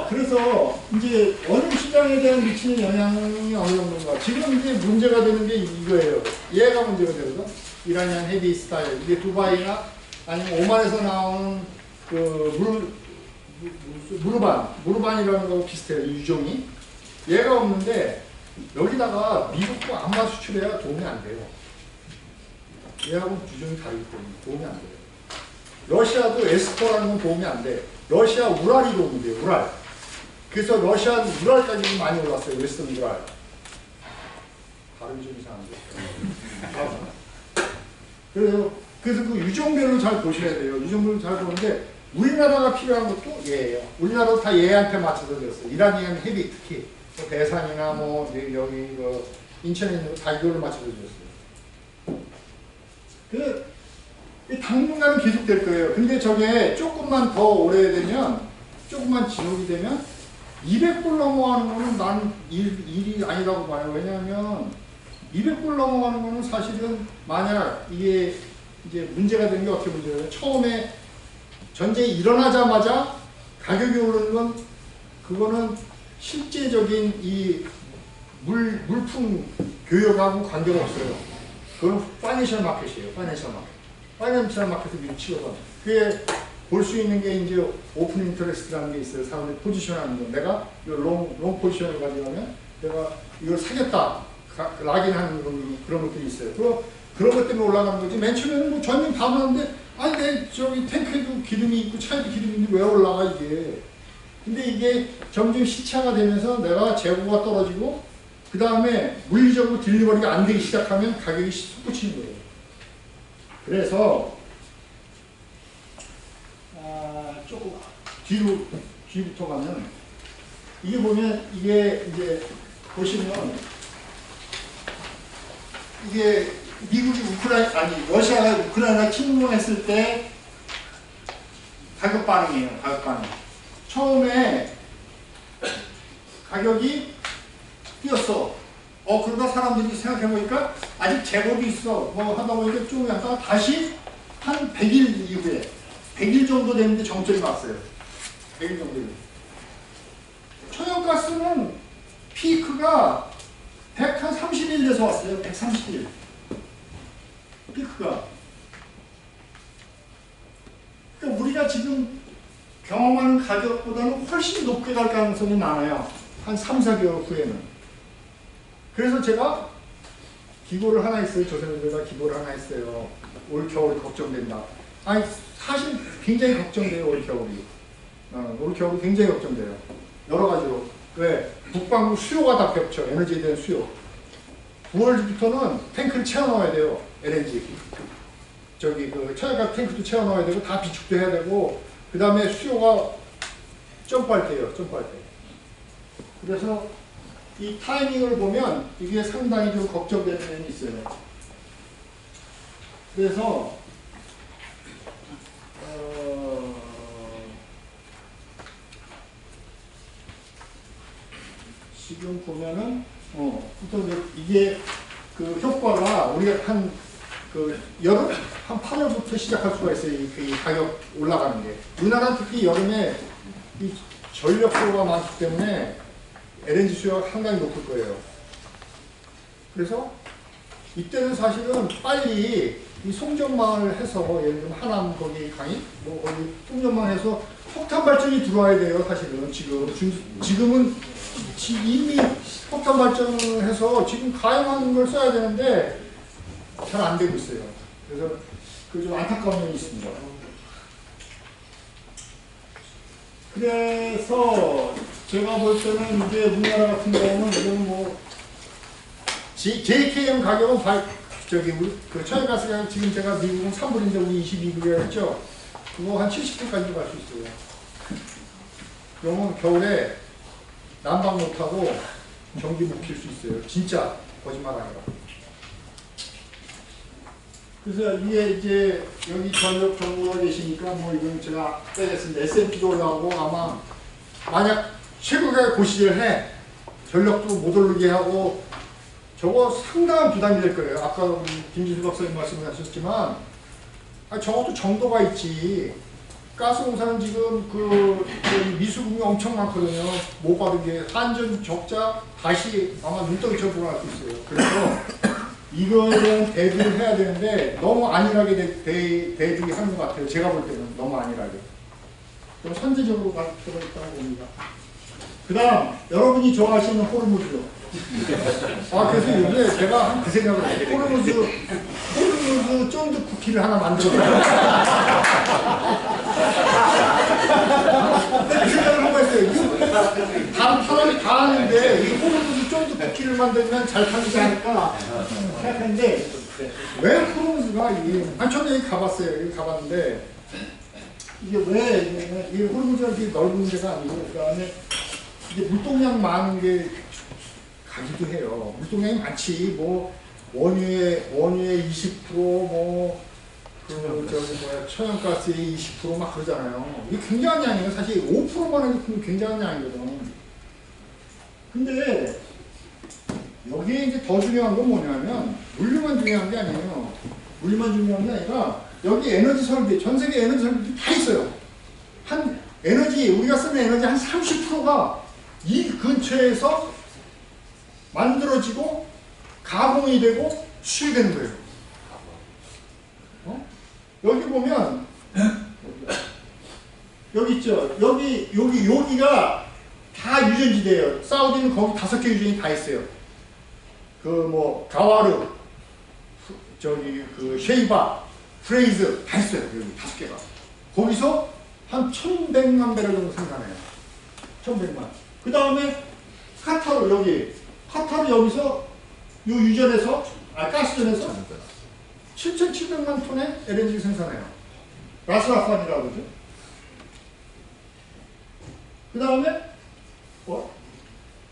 그래서 이제 원유 시장에 대한 미치는 영향이 어느 정도인가. 지금 이제 문제가 되는 게 이거예요. 얘가 문제가 되거든. 이라니안 헤비 스타일. 이게 두바이나 아니면 오만에서 나오는 그 무르반이라는 거 비슷해요. 유종이. 얘가 없는데 여기다가 미국도 안마 수출해야 도움이 안 돼요. 얘하고 유종이 다르기 때문에 도움이 안 돼요. 러시아도 에스퍼라는 건 도움이 안 돼. 러시아 우랄이 도움이 돼요. 우랄. 그래서 러시아 우랄까지 많이 올랐어요. 웨스턴 우랄. 발음이 좀 이상한데. 그래서 그 유종별로 잘 보셔야 돼요. 유종별로 잘 보는데 우리나라가 필요한 것도 얘예요. 우리나라도 다 얘한테 맞춰서 되었어요. 이라니안 헤비 특히 뭐 대산이나 뭐 여기 그 인천에 있는 거 다 이걸로 맞춰서 되었어요. 당분간은 계속 될 거예요. 근데 저게 조금만 더 오래되면, 조금만 지속이 되면 200불 넘어가는 거는 난 일이 아니라고 봐요. 왜냐하면 200불 넘어가는 거는 사실은 만약 이게 이제 문제가 되는 게 어떻게 문제가 돼요? 처음에 전쟁이 일어나자마자 가격이 오르는 건 그거는 실제적인 이 물품 교역하고 관계가 없어요. 그건 파이낸셜 마켓이에요. 파이낸셜 마켓을 밀치거든. 그게 볼 수 있는 게 이제 오픈 인터레스트라는 게 있어요. 사람들이 포지션하는 거. 내가 롱 포지션을 가져가면 내가 이걸 사겠다. 락인하는 그런 것들이 있어요. 그런 것 때문에 올라가는 거지. 맨 처음에는 뭐 전쟁 다 하는데 아니 내 저기 탱크에도 기름이 있고 차에도 기름이 있는데 왜 올라가 이게. 근데 이게 점점 시차가 되면서 내가 재고가 떨어지고 그 다음에 물리적으로 딜리버리가 안 되기 시작하면 가격이 솟구치는 거예요. 그래서 조금 뒤부터 가면 이게 보면 이게 이제 보시면 이게 미국이 러시아가 우크라이나 침공했을 때 가격 반응이에요. 가격 반응. 처음에 가격이 뛰었어. 그러다 사람들이 생각해보니까 아직 제법이 있어. 뭐 하다 보니까 좀 약간 다시 한 100일 이후에 100일 정도 됐는데 정점이 왔어요. 100일 정도. 천연가스는 피크가 130일 돼서 왔어요. 130일. 피크가. 그러니까 우리가 지금 경험하는 가격보다는 훨씬 높게 갈 가능성이 많아요. 한 3, 4개월 후에는. 그래서 제가 기고를 하나 했어요. 조선일보가 기고를 하나 했어요. 올 겨울이 걱정된다. 아니 사실 굉장히 걱정돼요. 올 겨울이. 올 겨울이 굉장히 걱정돼요. 여러 가지로. 왜? 북반구 수요가 다 겹쳐. 에너지에 대한 수요. 9월부터는 탱크를 채워 넣어야 돼요. LNG. 저기 그 천연가스 탱크도 채워 넣어야 되고 다 비축도 해야 되고 그 다음에 수요가 점프할 때예요. 점프할 때. 그래서 이 타이밍을 보면 이게 상당히 좀 걱정되는 면이 있어요. 그래서 지금 보면은 일단 이게 그 효과가 우리가 한 그 여름 한 8월부터 시작할 수가 있어요. 이 가격 올라가는 게. 우리나라는 특히 여름에 이 전력 수요가 많기 때문에 LNG 수요가 상당히 높을 거예요. 그래서 이때는 사실은 빨리 이 송전망을 해서 예를 들면 하남 거기 강이 뭐 거기 송전망해서 석탄 발전이 들어와야 돼요. 사실은 지금은 이미 석탄 발전을 해서 지금 가용하는 걸 써야 되는데 잘 안 되고 있어요. 그래서 그 좀 안타까운 면이 있습니다. 그래서 제가 볼 때는 이제 우리나라 같은 경우는 이건 뭐 JKM 가격은 저기 그 천연가스 가격 지금 제가 미국은 3불인데 우리 22불이라고 했죠. 그거 한 70불까지도 갈 수 있어요. 그러면 겨울에 난방 못하고 전기 못 킬 수 있어요. 진짜 거짓말 아니라. 그래서 이게 이제 여기 전력 정보가 계시니까 뭐 이건 제가 빼겠습니다. S&P도 올라가고 아마 만약 최고가 고시를 해 전력도 못 오르게 하고 저거 상당한 부담이 될 거예요. 아까 우리 김진수 박사님 말씀하셨지만 저것도 정도가 있지. 가스공사는 지금 그 미수금이 엄청 많거든요. 못 받은 게 한전 적자 다시 아마 눈덩이처럼 돌아갈 수 있어요. 그래서 이거에 대한 대비를 해야 되는데 너무 안일하게 대비하는 것 같아요. 제가 볼 때는 너무 안일하게. 좀 선제적으로 갈 필요가 있다고 봅니다. 그 다음 여러분이 좋아하시는 호르무즈요. 그래서 요새 제가 그 생각을 해요. 호르무즈 쫀득 쿠키를 하나 만들어요. 그 생각을 하고 있어요. 다른 사람이 다 하는데 이 호르무즈 쫀득 쿠키를 만들면 잘 팔리지 않을까 생각했는데 왜 호르무즈가 이게 저는 여기 가봤어요. 여기 가봤는데 이게 왜 이게 호르무즈가 이렇게 넓은 문제가 아니고 그 다음에 이제 물동량 많은 게 가기도 해요. 물동량이 많지. 뭐 원유의 20% 천연가스의 20% 막 그러잖아요. 이게 굉장한 양이에요. 사실 5%만 해도 굉장한 양이거든. 근데 여기에 이제 더 중요한 건 뭐냐면 물류만 중요한 게 아니에요. 물류만 중요한 게 아니라 여기 에너지 설비, 전 세계 에너지 설비들이 다 있어요. 우리가 쓰는 에너지 한 30%가 이 근처에서 만들어지고 가공이 되고 수출되는 거예요. 여기 보면 여기 있죠. 여기가 다 유전지대예요. 사우디는 거기 5개 유전이 다 있어요. 그 뭐 가와르, 그 쉐이바, 프레이즈 다 있어요. 여기 5개가. 거기서 한 1,100만 배럴 정도 생산해요. 1,100만. 그 다음에 카타르 여기서 요 유전에서 가스전에서 7,700만 톤의 LNG 생산해요. 라스라판이라고 그러죠. 그 다음에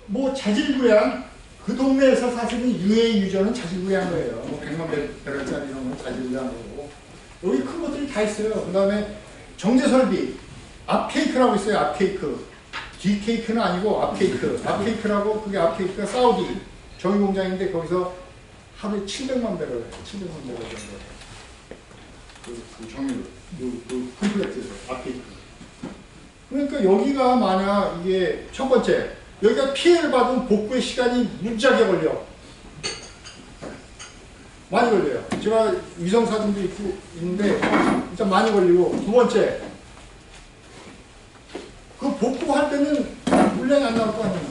뭐 자질구레한 그 동네에서 사실은 UA 유전은 자질구레한 거예요. 뭐 100만 배럴짜리 이런 건 자질구레한 거고 여기 큰 것들이 다 있어요. 그 다음에 정제설비 앞케이크라고 있어요. 앞케이크 D케이크는 아니고 앞케이크 앞케이크라고 그게 앞케이크가 사우디 정유공장인데 거기서 하루에 700만 배럴 700만 배럴 정도 그 정유 그 컴플렉스에서 앞케이크. 그러니까 여기가 만약 이게 첫 번째 여기가 피해를 받은 복구의 시간이 무지하게 걸려. 많이 걸려요. 제가 위성사진도 있는데 진짜 많이 걸리고 두 번째 그 복구할 때는 물량이 안 나올 거 아니에요.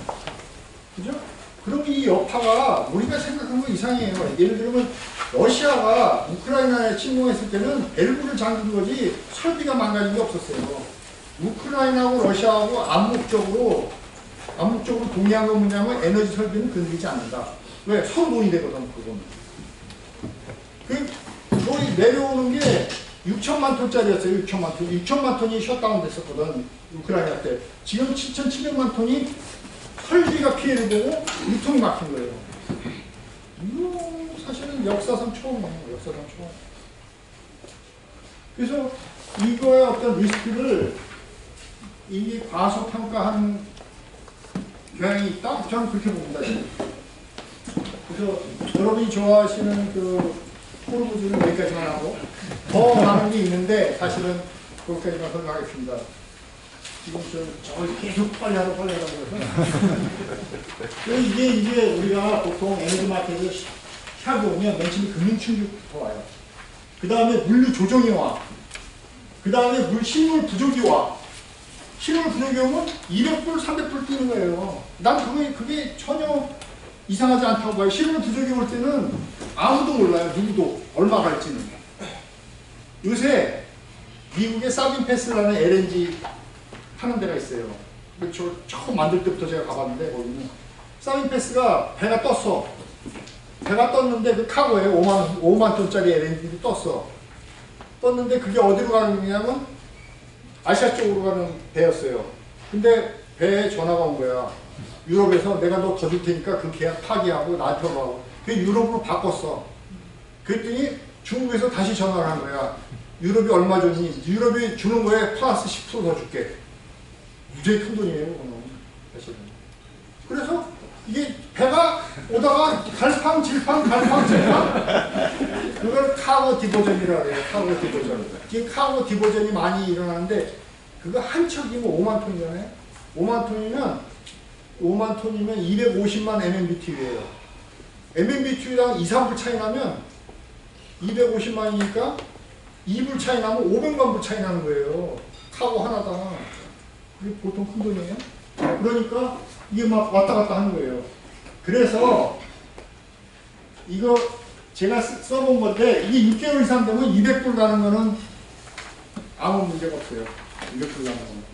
그죠? 그럼 이 여파가 우리가 생각한 거 이상해요. 예를 들면 러시아가 우크라이나에 침공했을 때는 밸브를 잠근 거지 설비가 망가진 게 없었어요. 우크라이나하고 러시아하고 암묵적으로 동의한 건 뭐냐면 에너지 설비는 건드리지 않는다. 왜? 서로 돈이 되거든, 그거는. 거의 내려오는 게 6천만 톤짜리였어요. 6천만 톤. 6천만 톤이 셧다운 됐었거든. 우크라이나 때. 지금 7,700만 톤이 설비가 피해를 보고 유통이 막힌 거예요. 이거 사실은 역사상 처음이에요. 역사상 처음. 그래서 이거의 어떤 리스크를 이게 과소평가한 경향이 있다? 저는 그렇게 봅니다. 그래서 여러분이 좋아하시는 그 포르부즈는 여기까지만 하고 더 많은 게 있는데 사실은 거기까지만 설명하겠습니다. 지금 저걸 계속 빨리 하라고 그래서 이게 우리가 보통 에너지 마켓에 샵이 오면 맨 처음에 금융충격부터 와요. 그 다음에 물류 조정이 와. 그 다음에 식물 부족이 와. 식물 부족이 오면 200불, 300불 뛰는 거예요. 난 그게 전혀 이상하지 않다고 봐요. 식물 부족이 올 때는 아무도 몰라요. 누구도. 얼마 갈지는. 요새 미국의 사빈패스라는 LNG 하는 데가 있어요. 저 처음 만들 때부터 제가 가봤는데 거기는 사빈패스가 배가 떴어. 배가 떴는데 그 카고에 5만 톤짜리 LNG를 떴는데 그게 어디로 가는 거냐면 아시아 쪽으로 가는 배였어요. 근데 배에 전화가 온 거야. 유럽에서 내가 너 더 줄 테니까 그 계약 파기하고 나한테 오라고. 그 유럽으로 바꿨어. 그랬더니 중국에서 다시 전화를 한 거야. 유럽이 얼마 줬니? 유럽이 주는 거에 플러스 10% 더 줄게. 무지하게 큰 돈이에요, 그거는. 사실은. 그래서 이게 배가 오다가 갈팡질팡 그걸 카고 디버전이라고 해요. 카고 디버전. 지금 카고 디버전이 많이 일어나는데 그거 한 척이면 5만 톤이잖아요. 5만 톤이면 250만 MMBTU예요. MMBTU랑 2, 3불 차이 나면 250만이니까 2불 차이 나면 500만 불 차이 나는 거예요. 카고 하나당. 그게 보통 큰 돈이에요. 그러니까 이게 막 왔다 갔다 하는 거예요. 그래서 이거 제가 써본 건데 이게 6개월 이상 되면 200불 가는 거는 아무 문제가 없어요. 200불 가는 거는.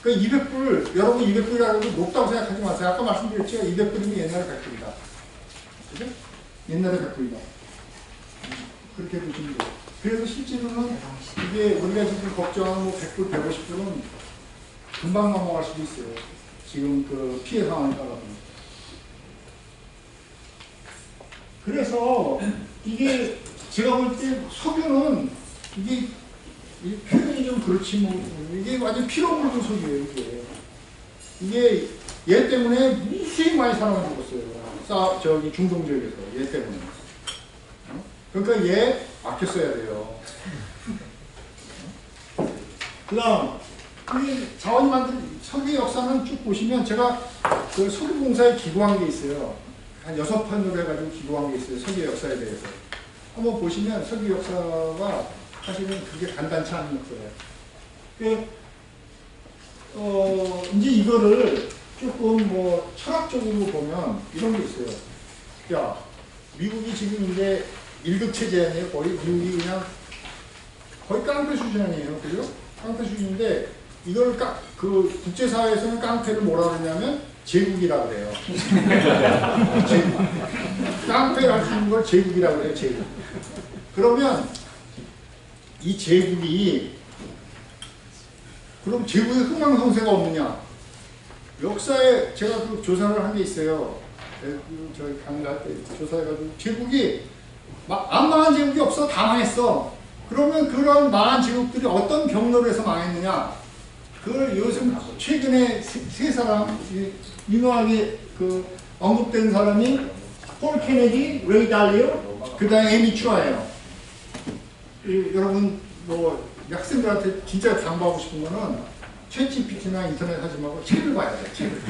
그러니까 200불, 여러분 200불이라는 거 높다고 생각하지 마세요. 아까 말씀드렸죠. 200불이면 옛날에 100불이다. 그죠? 옛날에 100불이다. 그렇게 보시면 돼요. 그래서 실제로는 이게 우리가 지금 걱정하는 뭐 100불, 150불은 금방 넘어갈 수도 있어요. 지금 그 피해 상황에 따라서. 그래서 이게 제가 볼 때 석유는 이게 표현이 좀 그렇지 뭐 이게 완전 피로 물든 석유예요. 이게 얘 때문에 무수히 많이 사람을 죽었어요. 저기 중동 지역에서 얘 때문에. 그러니까 얘 아껴 써야 돼요. 그다음 이 자원 만든 석유 역사는 쭉 보시면 제가 그 석유공사에 기고한 게 있어요. 한 6편으로 해가지고 기고한 게 있어요. 석유 역사에 대해서. 한번 보시면 석유 역사가 사실은 그게 간단치 않은 역사예요. 이제 이거를 조금 뭐 철학적으로 보면 이런 게 있어요. 야, 미국이 지금 이제 1급 체제 아니에요? 거의 미국이 그냥 거의 깡패 수준 아니에요? 그죠? 깡패 수준인데 이걸 그 국제사회에서는 깡패를 뭐라 그러냐면 제국이라고 그래요. 제국. 깡패를 할 수 있는 걸 제국이라고 그래요. 제국. 그러면 이 제국이 그럼 제국에 흥망성쇠가 없느냐? 역사에 제가 그 조사를 한 게 있어요. 저희 강의할 때 조사해가지고 제국이 안 망한 제국이 없어. 다 망했어. 그러면 그런 망한 제국들이 어떤 경로로 해서 망했느냐? 그걸 요즘 최근에 세 사람 유명하게 그 언급된 사람이 폴 케네디, 레이 달리오, 그 다음에 에미 추아예요. 여러분 뭐 학생들한테 진짜 당부하고 싶은 거는 챗GPT나 인터넷 하지 말고 책을 봐야 돼요. 책을.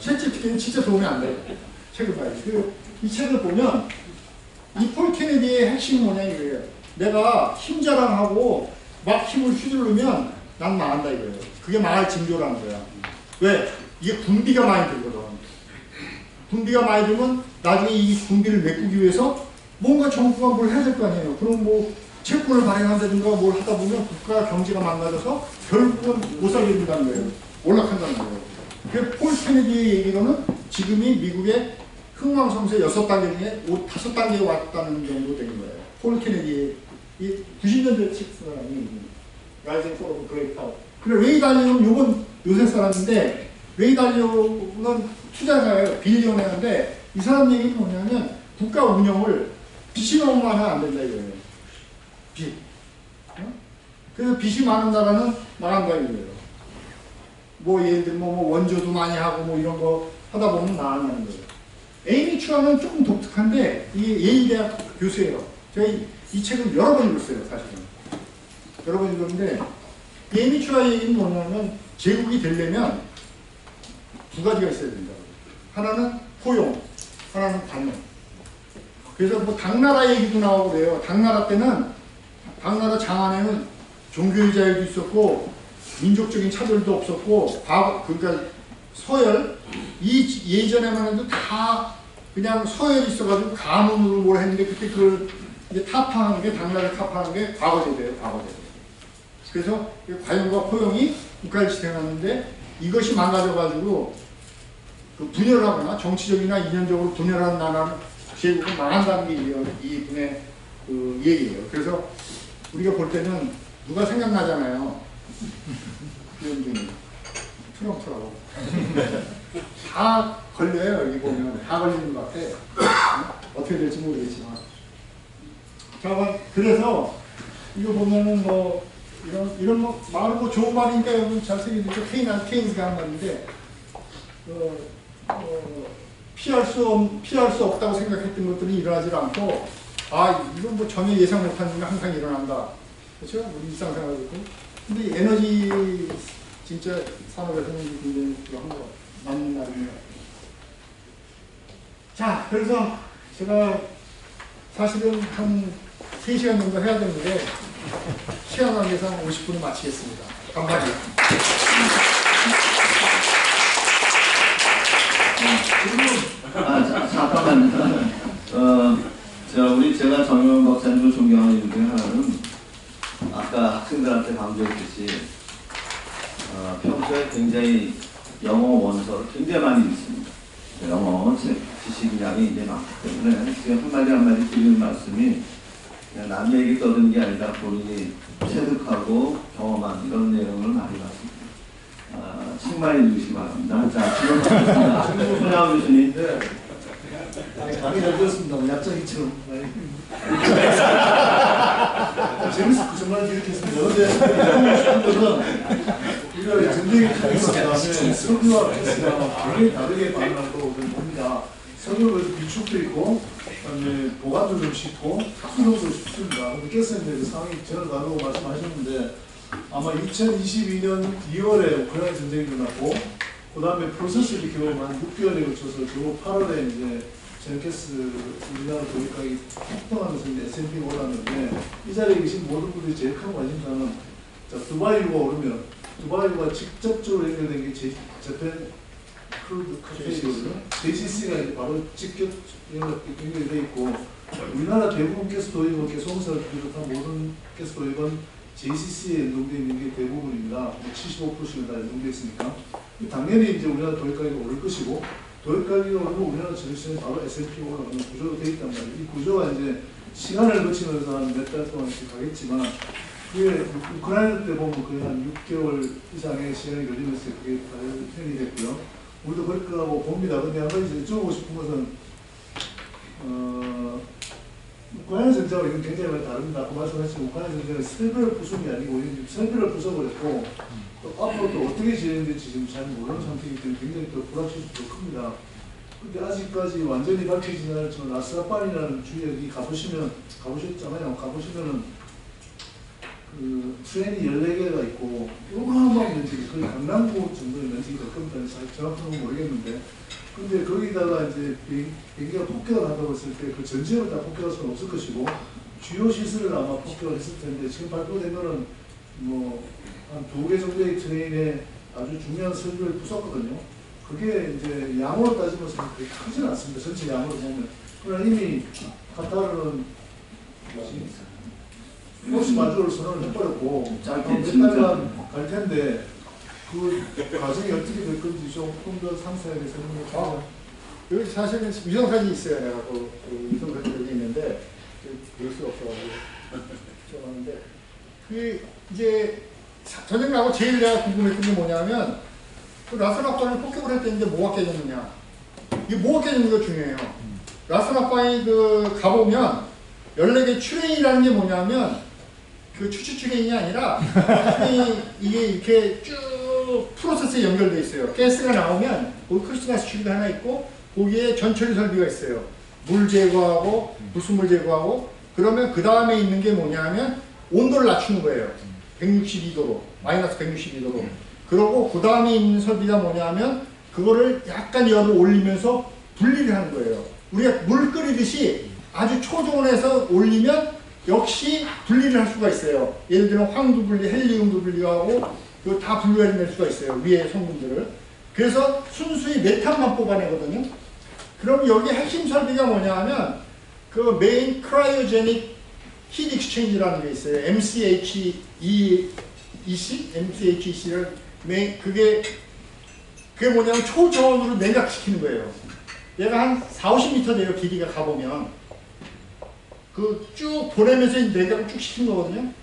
챗GPT는 진짜 도움이 안 돼요. 책을 봐야지. 이 책을 보면 이 폴 케네디의 핵심이 뭐냐 이거예요. 내가 힘 자랑하고 막 힘을 휘두르면 난 망한다 이거예요. 그게 망할 징조라는 거야. 왜? 이게 군비가 많이 들거든. 군비가 많이 들면 나중에 이 군비를 메꾸기 위해서 뭔가 정부가 뭘 해야 될 거 아니에요. 그럼 뭐 채권을 발행한다든가 뭘 하다 보면 국가 경제가 망가져서 결국은 못 살게 된다는 거예요. 올라간다는 거예요. 그 폴 케네디의 얘기로는 지금이 미국의 흥망성쇠 6단계 중에 5단계에 왔다는 정도 되는 거예요. 폴 케네디의 이 90년대 책 사람이 라이징 포럼 그레이트. 그래 레이 달리오는 요새 사람인데 레이 달리오는 투자자예요. 빌리언웨어인데 이 사람 얘기는 뭐냐면 국가 운영을 빚이 너무 많으면 안 된다 이거예요. 빚. 그래서 빚이 많은 나라는 망한다 이거예요. 뭐 예를 들면 뭐 원조도 많이 하고 뭐 이런 거 하다 보면 나간다는 거예요. 에이미 추아는 조금 독특한데 이 예일대학 교수예요. 제가 이 책을 여러 번 읽었어요, 사실은. 여러 번 읽었는데 에이미 추아의 얘기는 뭐냐면 제국이 되려면 두 가지가 있어야 된다고. 하나는 포용, 하나는 반응. 그래서 뭐 당나라 얘기도 나오고 그래요. 당나라 때는 당나라 장안에는 종교의 자유도 있었고 민족적인 차별도 없었고 그러니까 서열 예전에만 해도 다 그냥 서열이 있어가지고 가문으로 뭘 했는데 그때 그걸 이제 타파하는 게 당나라를 타파하는 게 과거제도예요. 과거제도. 그래서 과용과 포용이 국가를 지탱하는데 이것이 망가져가지고 그 분열하거나 정치적이나 이념적으로 분열하는 나라는 제국은 망한다는 게 이분의 그 얘기예요. 그래서 우리가 볼 때는 누가 생각나잖아요. 트럼프라고. 다 걸려요. 여기 보면 다 걸리는 것 같아. 어떻게 될지 모르겠지만. 자, 그래서 이거 보면은 뭐 이런 뭐 말은 뭐 좋은 말이니까 여러분 잘 새겨주죠. 케인스가 한 말인데 피할 수 없다고 생각했던 것들이 일어나지 않고 이건 뭐 전혀 예상 못한 일이 항상 일어난다. 그렇죠? 우리 일상생활도 있고. 근데 에너지 진짜 산업에서는 굉장히 그런 거 맞는 말이에요. 자, 그래서 제가 사실은 한 3시간 정도 해야 되는데 시간 관계상 50분을 마치겠습니다. 감사합니다. 잠깐만요. 제가 정영 박사님을 존경하는 이유 중에 하나는 아까 학생들한테 강조했듯이 평소에 굉장히 영어 원서를 굉장히 많이 읽습니다. 영어 지식량이 이제 많기 때문에 지금 한마디 드리는 말씀이 그냥 남 얘기 떠드는 게 아니라 본인이 체득하고 경험한 이런 내용을 많이 봤습니다. 책 많이 읽으시기 바랍니다. 자, 지금 손양원 교수님. 네. 감이 잘 들었습니다. 약장이처럼. 재밌었고 정말 기억했습니다. 근데 우리가 전쟁이 터진 다음에 석유와 가스가 굉장히 다르게 반응하고 봅니다. 석유는 비축도 있고, 그다음에 보관도 좀 쉽고, 수용도 쉽습니다. 근데 가스는 상황이 전혀 다르고 말씀하셨는데 아마 2022년 2월에 우크라이나 전쟁이 일어났고, 그다음에 프로세스를 겨우 한 6개월에 걸쳐서 겨우 8월에 이제 전가스 우리나라 도입가격이 폭등하면서 이제 S&P가 올랐는데 이 자리에 계신 모든 분들이 제일 큰 관심사는 두바이유가 오르면 두바이유가 직접적으로 연결된 게 재팬 크루드 카페이거든요. JCC가 이제 바로 직접 연결이 되어 있고 우리나라 대부분 가스 도입은 개성공사를 비롯한 모든 가스 도입은 JCC에 연동되어 있는 게 대부분입니다. 75%씩은 다 연동되어 있으니까 당연히 이제 우리나라 도입 가격이 오를 것이고 도입 가격이 오르면 우리나라 증시는 바로 S&P가 올라가는 구조로 되어 있단 말이에요. 이 구조가 이제 시간을 거치면서 한 몇 달 동안씩 가겠지만 그게 우크라이나 때 보면 거의 한 6개월 이상의 시간이 걸리면서 그게 발현이 됐고요. 우리도 그럴 거라고 봅니다. 근데 한 가지 여쭤보고 싶은 것은 우크라이나 전쟁과 이건 굉장히 많이 다릅니다. 아까 말씀하신 우크라이나 전쟁은 설비를 부순 게 아니고 설비를 부숴버렸고 또 앞으로 또 어떻게 진행될지 지금 잘 모르는 상태이기 때문에 굉장히 또 불확실성이 더 큽니다. 근데 아직까지 완전히 밝혀지지 않았지만 라스라판이라는 주역이 가보셨잖아요. 가보시면은 그 트레인이 14개가 있고 요만한 면적이 거의 강남구 정도의 면적이 될 겁니다. 정확한 건 모르겠는데 근데 거기다가 이제 비행기가 폭격을 한다고 했을 때 그 전 지역을 다 폭격할 수는 없을 것이고 주요 시설을 아마 폭격을 했을 텐데 지금 발표된 거는 뭐 한 2개 정도의 트레인에 아주 중요한 설비를 부쉈거든요. 그게 이제 양으로 따지면 그렇게 크진 않습니다. 전체 양으로 보면. 그러나 이미 카타르는 혹시 마주를 선언을 해버렸고 몇 달간 갈 텐데 그 과정이 어떻게 될 건지 조금 더 상세하게 설명해 주세요. 여기 사실은 위성사진이 있어요. 내가 그 위성사진 여기 있는데 볼 수가 없어가지고 적었는데 그 이제 전쟁 나고 제일 내가 궁금했던 게 뭐냐면 그 라스락반을 폭격을 했는데 뭐가 깨졌느냐. 이게 뭐가 깨졌는가 중요해요. 라스락반이 그 가보면 14개 추레인이라는 게 뭐냐면 그 추추 추레인이 아니라 이게 이렇게 쭉 프로세스에 연결되어 있어요. 가스가 나오면 거기 크리스마스 추리가 하나 있고 거기에 전처리 설비가 있어요. 물 제거하고 불순물 제거하고 그러면 그 다음에 있는 게 뭐냐면 온도를 낮추는 거예요. 162도로 마이너스 162도로 그러고 그 다음에 있는 설비가 뭐냐면 그거를 약간 열을 올리면서 분리를 하는 거예요. 우리가 물 끓이듯이 아주 초저온에서 올리면 역시 분리를 할 수가 있어요. 예를 들면 황도 분리, 헬리움도 분리하고 그거 다 분리해낼 수가 있어요. 위에 성분들을. 그래서 순수히 메탄만 뽑아내거든요. 그럼 여기 핵심 설비가 뭐냐 하면 그 메인 크라이오제닉 히트 익스체인지라는 게 있어요. MCHEC? MCHEC를 그게 뭐냐면 초저온으로 냉각시키는 거예요. 얘가 한 40~50m 돼요. 길이가 가보면. 그 쭉 보내면서 냉각을 쭉 시키는 거거든요.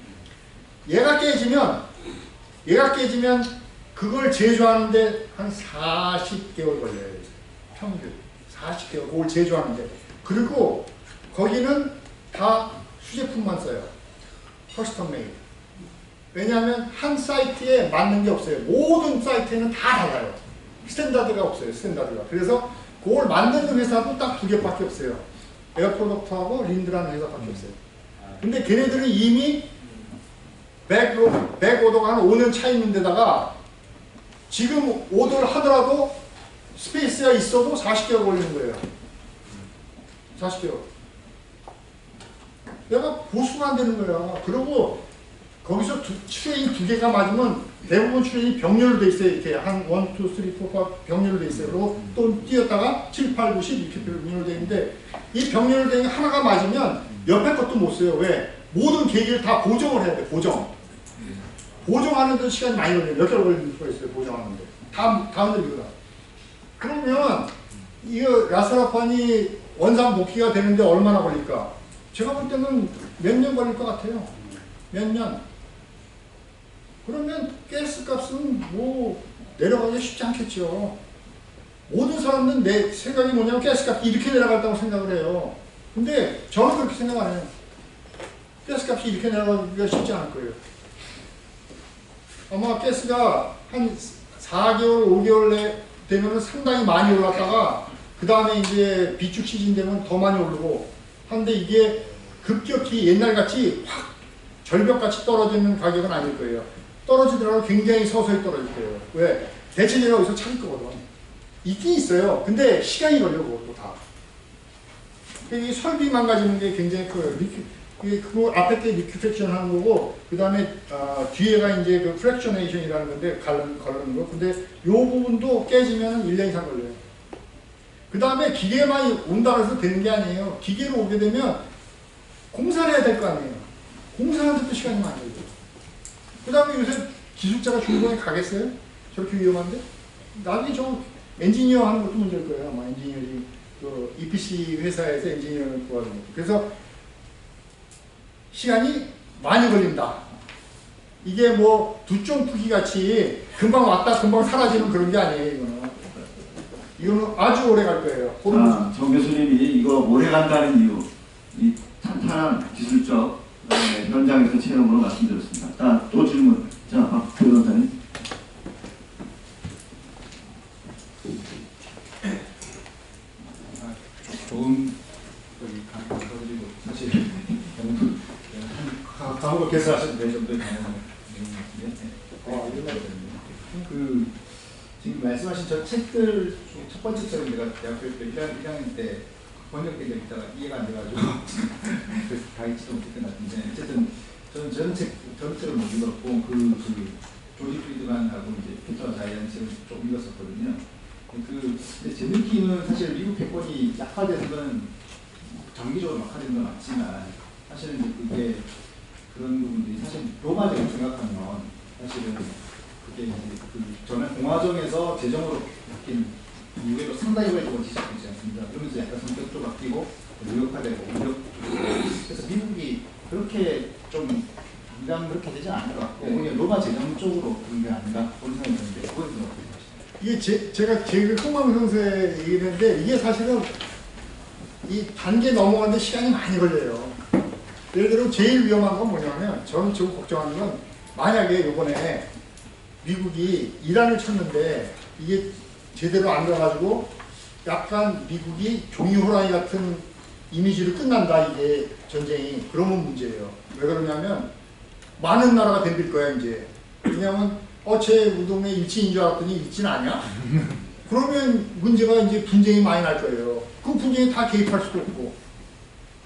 얘가 깨지면 그걸 제조하는데 한 40개월 걸려요. 평균 40개월 그걸 제조하는데. 그리고 거기는 다 수제품만 써요. 커스텀 메이드. 왜냐하면 한 사이트에 맞는 게 없어요. 모든 사이트에는 다 달라요. 스탠다드가 없어요. 스탠다드가. 그래서 그걸 만드는 회사도 딱 2개밖에 없어요. 에어프로덕트하고 린드라는 회사밖에 없어요. 근데 걔네들은 이미 백오더가 한 5년 차 있는 데다가 지금 오더를 하더라도 스페이스가 있어도 40개월 걸리는 거예요. 40개월. 내가 보수가 안 되는 거야. 그리고 거기서 트레인 2개가 맞으면 대부분 트레인이 병렬로 돼 있어요. 이렇게 한 1, 2, 3, 4, 5 병렬로 돼 있어요. 그리고 또 뛰었다가 7, 8, 9, 10 이렇게 병렬로 돼 있는데 이 병렬로 돼 있는 하나가 맞으면 옆에 것도 못 써요. 왜? 모든 계기를 다 보정을 해야 돼. 보정하는 데 시간이 많이 걸려요. 몇 개월 걸릴 수가 있어요. 보정하는데. 다 흔들리거든. 그러면 이거 라스라판이 원상 복귀가 되는데 얼마나 걸릴까? 제가 볼 때는 몇 년 걸릴 것 같아요. 몇 년. 그러면 가스 값은 뭐 내려가기 쉽지 않겠죠. 모든 사람들은 내 생각이 뭐냐면 가스 값이 이렇게 내려갔다고 생각을 해요. 근데 저는 그렇게 생각 안 해요. 가스 값이 이렇게 내려가기가 쉽지 않을 거예요. 아마 가스가 한 4개월, 5개월 되면 상당히 많이 올랐다가 그 다음에 이제 비축 시즌 되면 더 많이 오르고 한데 이게 급격히 옛날같이 확 절벽같이 떨어지는 가격은 아닐 거예요. 떨어지더라도 굉장히 서서히 떨어질 거예요. 왜? 대체제가 여기서 찾을 거거든. 있긴 있어요. 근데 시간이 걸려 그것도 다. 이 설비 망가지는 게 굉장히 커요. 그 앞에 게 리큐펙션 하는 거고 그 다음에 뒤에가 이제 그 프랙셔네이션이라는 건데 갈르는 거. 근데 요 부분도 깨지면 1년 이상 걸려요. 그 다음에 기계만 온다고 해서 되는 게 아니에요. 기계로 오게 되면 공사를 해야 될 거 아니에요. 공사하는데도 시간이 많이 걸려요. 그 다음에 요새 기술자가 중동에 가겠어요? 저렇게 위험한데? 나중에 저 엔지니어 하는 것도 문제일 거예요. 아마 엔지니어링, 그 EPC 회사에서 엔지니어를 구하는 것도. 그래서 시간이 많이 걸린다. 이게 뭐 두쪽 푸기 같이 금방 왔다 금방 사라지는 그런 게 아니에요. 이거는 아주 오래 갈 거예요. 정 교수님이 이거 오래 간다는 이유, 이 탄탄한 기술적 현장에서 체험으로 말씀드렸습니다. 또 질문. 자, 박 변호사님. 좋은 강의를 사실 다음으로 개설하시면 되죠. 정도의 그 지금 말씀하신 저 책들 중 첫 번째 책은 내가 대학교 때 1학년 때 번역된 게 있다가 이해가 안 돼가지고 그래서 다 읽지도 못했던 것 같은데 어쨌든 저는 전책을 못 읽었고 그 조지 프리드만하고 이제 피터 자이언 책을 좀 읽었었거든요. 제 느낌은 사실 미국 패권이 약화되는 건 장기적으로 약화되는 건 맞지만 사실은 이제 그게 그런 부분들이 사실 로마적으로 생각하면 사실은 그게 이제 저는 공화정에서 재정으로 바뀐 이후에도 상당히 오랫동안 지속되지 않습니다. 그러면서 약간 성격도 바뀌고 무력화되고 그래서 미국이 그렇게 좀 당장 그렇게 되지 않을 것 같고 오히려 로마 재정 쪽으로 그런 게 아닌가 그런 생각이 드는데 그건 좀 어떻게 보시나요? 이게 제가 제일 흥망성쇠 얘기를 했는데 이게 사실은 이 단계 넘어가는데 시간이 많이 걸려요. 예를 들어 제일 위험한 건 뭐냐면 저는 지금 걱정하는 건 만약에 이번에 미국이 이란을 쳤는데 이게 제대로 안 가가지고 약간 미국이 종이 호랑이 같은 이미지로 끝난다 이게 전쟁이 그러면 문제예요. 왜 그러냐면 많은 나라가 덤빌 거야 이제. 왜냐면 제 우동에 일치인 줄 알았더니 일치는 아니야? 그러면 문제가 이제 분쟁이 많이 날 거예요. 그 분쟁에 다 개입할 수도 없고.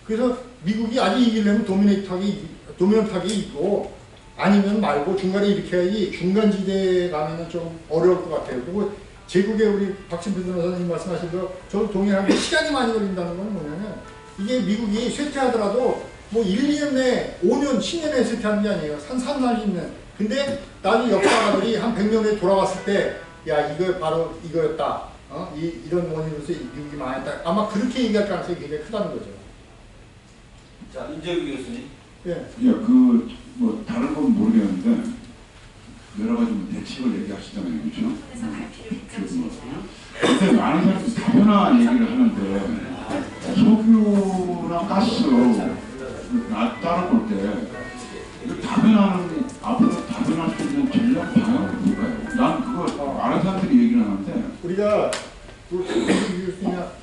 그래서 미국이 아직 이기려면 도미넌트하게 있고 아니면 말고 중간에 이렇게 해야지 중간지대에 가면은 좀 어려울 것 같아요. 그리고 제국의 우리 박진표 변호사님 말씀하신 거 저도 동의하는 게 시간이 많이 걸린다는 건 뭐냐면 이게 미국이 쇠퇴하더라도 뭐 1, 2년 내에 5년, 10년에 쇠퇴하는 게 아니에요. 한 3, 40년. 근데 나중에 역사가들이 한 100년 후에 돌아왔을 때 야 이거 바로 이거였다. 이런 원인으로서 미국이 망했다. 아마 그렇게 얘기할 가능성이 굉장히 크다는 거죠. 자, 임재규 교수님. 예. 뭐 다른 건 모르겠는데 여러 가지 뭐 대책을 얘기하시잖아요, 그렇죠? 근데 많은 사람들이 다변화 얘기를 하는데 석유나 가스 따로 볼 때 다변화는 앞으로 다변할 수 있는 전략 방향은 뭘까요? 난 그거 많은 사람들이 얘기를 하는데 우리가 교수님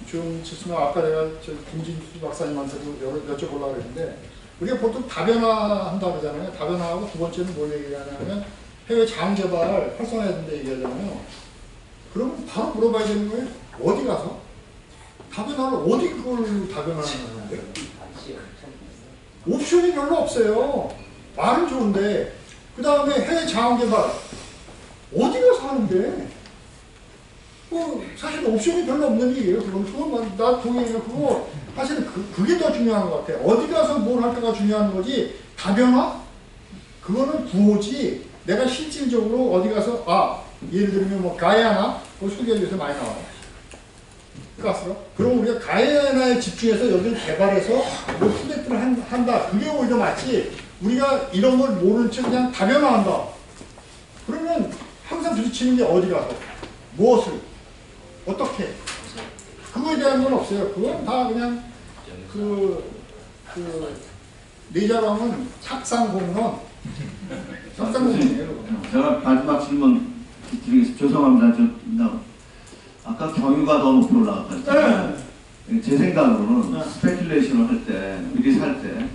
좀 쳤으면 아까 내가 김진수 박사님한테도 여쭤보려고 그랬는데 우리가 보통 다변화한다 그러잖아요. 다변화하고 두 번째는 뭘 얘기하냐면 해외 자원개발 활성화해야 된다 얘기하잖아요. 그러면 바로 물어봐야 되는 거예요. 어디 가서? 다변화를 어디 그걸 다변화하는 거예요? 옵션이 별로 없어요. 말은 좋은데 그 다음에 해외 자원개발 어디 가서 하는데? 사실 옵션이 별로 없는 얘기예요. 그건 나 동의해요. 그거 사실은 그게 더 중요한 것 같아. 어디 가서 뭘 할까가 중요한 거지. 다변화? 그거는 구호지. 내가 실질적으로 어디 가서 예를 들면 뭐 가야나 소개해 줘서 많이 나와요. 가스로. 그럼 우리가 가야나에 집중해서 여기를 개발해서 뭐 프로젝트를 한다. 그게 오히려 맞지. 우리가 이런 걸 모르는 척 그냥 다변화한다. 그러면 항상 부딪히는 게 어디 가서 무엇을 어떻게 그거에 대한 건 없어요. 그건 다 그냥 내자방은 삭상공론 삭상공론이에요. 제가 마지막 질문 드리겠습니다. 죄송합니다. 아까 경유가 더 높이 올라갔다 했잖아요. 제 생각으로는 스페큘레이션을 할 때, 미리 살 때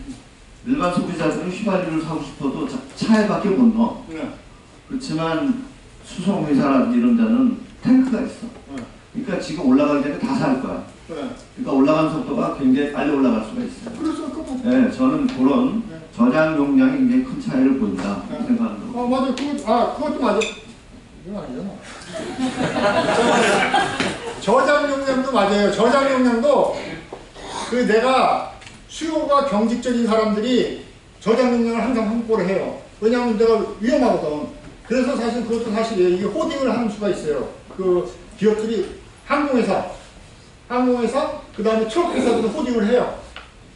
일반 소비자들은 휘발유를 사고 싶어도 차에 밖에 못 넣어. 그렇지만 수송회사라든지 이런 데는 탱크가 있어. 그러니까 지금 올라가기 전에 다 살 거야. 그러니까 올라가는 속도가 굉장히 빨리 올라갈 수가 있어요. 그래서 저는 그런 저장 용량이 굉장히 큰 차이를 보인다 생각합니다. 맞아요. 그것도 맞아. 이건 아니잖아. 저장 용량도 맞아요. 저장 용량도 내가 수요가 경직적인 사람들이 저장 용량을 항상 확보를 해요. 왜냐하면 내가 위험하거든. 그래서 사실 그것도 사실이에요. 이게 호딩을 하는 수가 있어요. 기업들이 항공회사, 그 다음에 트럭 회사들도 호딩을 해요.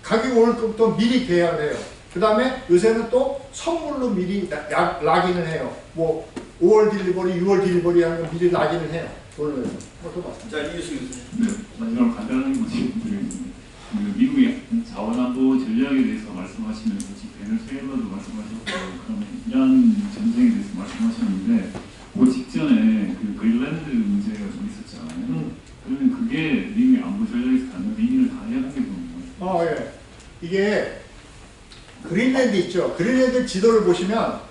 가격이 오를 것부터 미리 계약을 해요. 그 다음에 요새는 또 선물로 미리 락인을 해요. 뭐 5월 딜리버리, 6월 딜리버리 하는 거 미리 락인을 해요. 돈을 내서. 자, 이유수 교수님. 네, 마지막으로 간단하게 질문드리겠습니다. 미국의 자원안보 전략에 대해서 말씀하시면서 지금 베네수엘라도 말씀하셨고 그다음에 이란 전쟁에 대해서 말씀하셨는데 그 직전에 그린란드 문제가 좀 있었잖아요. 그러면 그게 미국의 안보 전략에서 갖는 의미를 다 해야 하는 게 뭔가요? 예. 이게 그린랜드 있죠. 그린랜드 지도를 보시면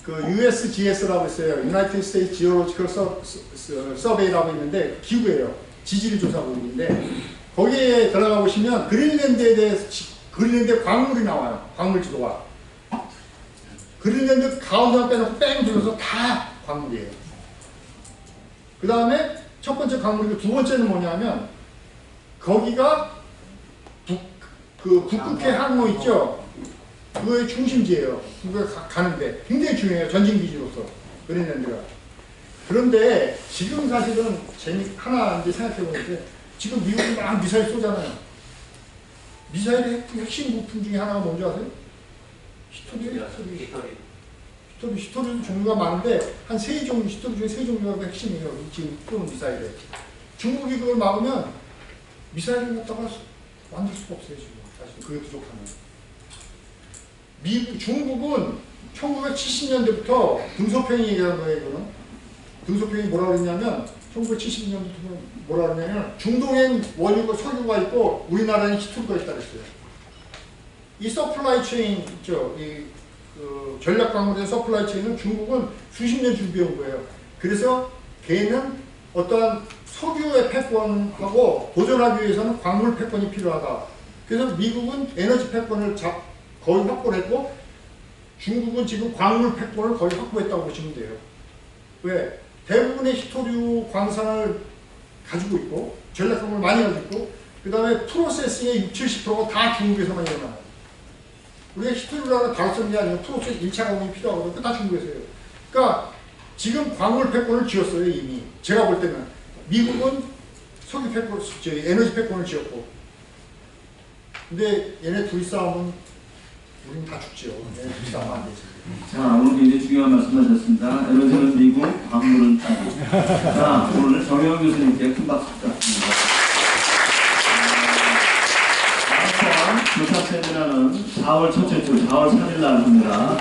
USGS라고 있어요. United States Geological Survey라고 있는데 기구예요. 지질 조사국인데 거기에 들어가 보시면 그린랜드에 대해서 그린랜드 광물이 나와요. 광물 지도가. 그린랜드 가운데만 빼놓고 뺑 둘러서 다 광물이에요. 그 다음에 첫 번째 광물이고 두 번째는 뭐냐면 거기가 북극해 항로 있죠. 그거의 중심지예요. 그거 가는데 굉장히 중요해요. 전진기지로서. 그린랜드가. 그런데 지금 사실은 하나 이제 생각해 보는데 지금 미국이 막 미사일 쏘잖아요. 미사일의 핵심 부품 중에 하나가 뭔지 아세요? 히토리예요. 히토리도 종류가 많은데 한 3종류, 히토리 중에 3종류가 핵심이에요. 지금 쏘는 미사일에. 중국이 그걸 막으면 미사일을 갖다가 만들 수가 없어요. 지금 사실 그게 부족하면. 중국은 1970년대부터 등소평이 얘기하는 거예요. 이거는 등소평이 뭐라고 그랬냐면 1970년부터 뭐라 그러냐면 중동엔 원유가 석유가 있고 우리나라엔 히토리가 있다 그랬어요. 이 서플라이 체인 있죠. 전략 광물의 서플라이 체인은 중국은 수십 년 준비해 온 거예요. 그래서 걔는 어떠한 석유의 패권하고 도전하기 위해서는 광물 패권이 필요하다. 그래서 미국은 에너지 패권을 거의 확보를 했고 중국은 지금 광물 패권을 거의 확보했다고 보시면 돼요. 왜? 대부분의 히토류 광산을 가지고 있고 전략광물을 많이 가지고 있고 그 다음에 프로세싱의 60, 70%가 다 중국에서만 일어나요. 우리가 히토류라는 단어 쓰는 게 아니라 프로세스 1차 과정이 필요하거든요. 그거 다 중국에서 해요. 그러니까 지금 광물 패권을 쥐었어요. 이미. 제가 볼 때는 미국은 석유 패권, 에너지 패권을 쥐었고 근데 얘네 둘이 싸우면 우린 다 죽죠. 얘네 둘이 싸우면 안 되지. 자, 오늘 굉장히 중요한 말씀하셨습니다. 에너지는 미국, 광물은 중국. 자, 오늘 정영 교수님께 큰 박수 부탁드립니다. 교사 세미나는 4월 첫째 주, 4월 3일 날 합니다.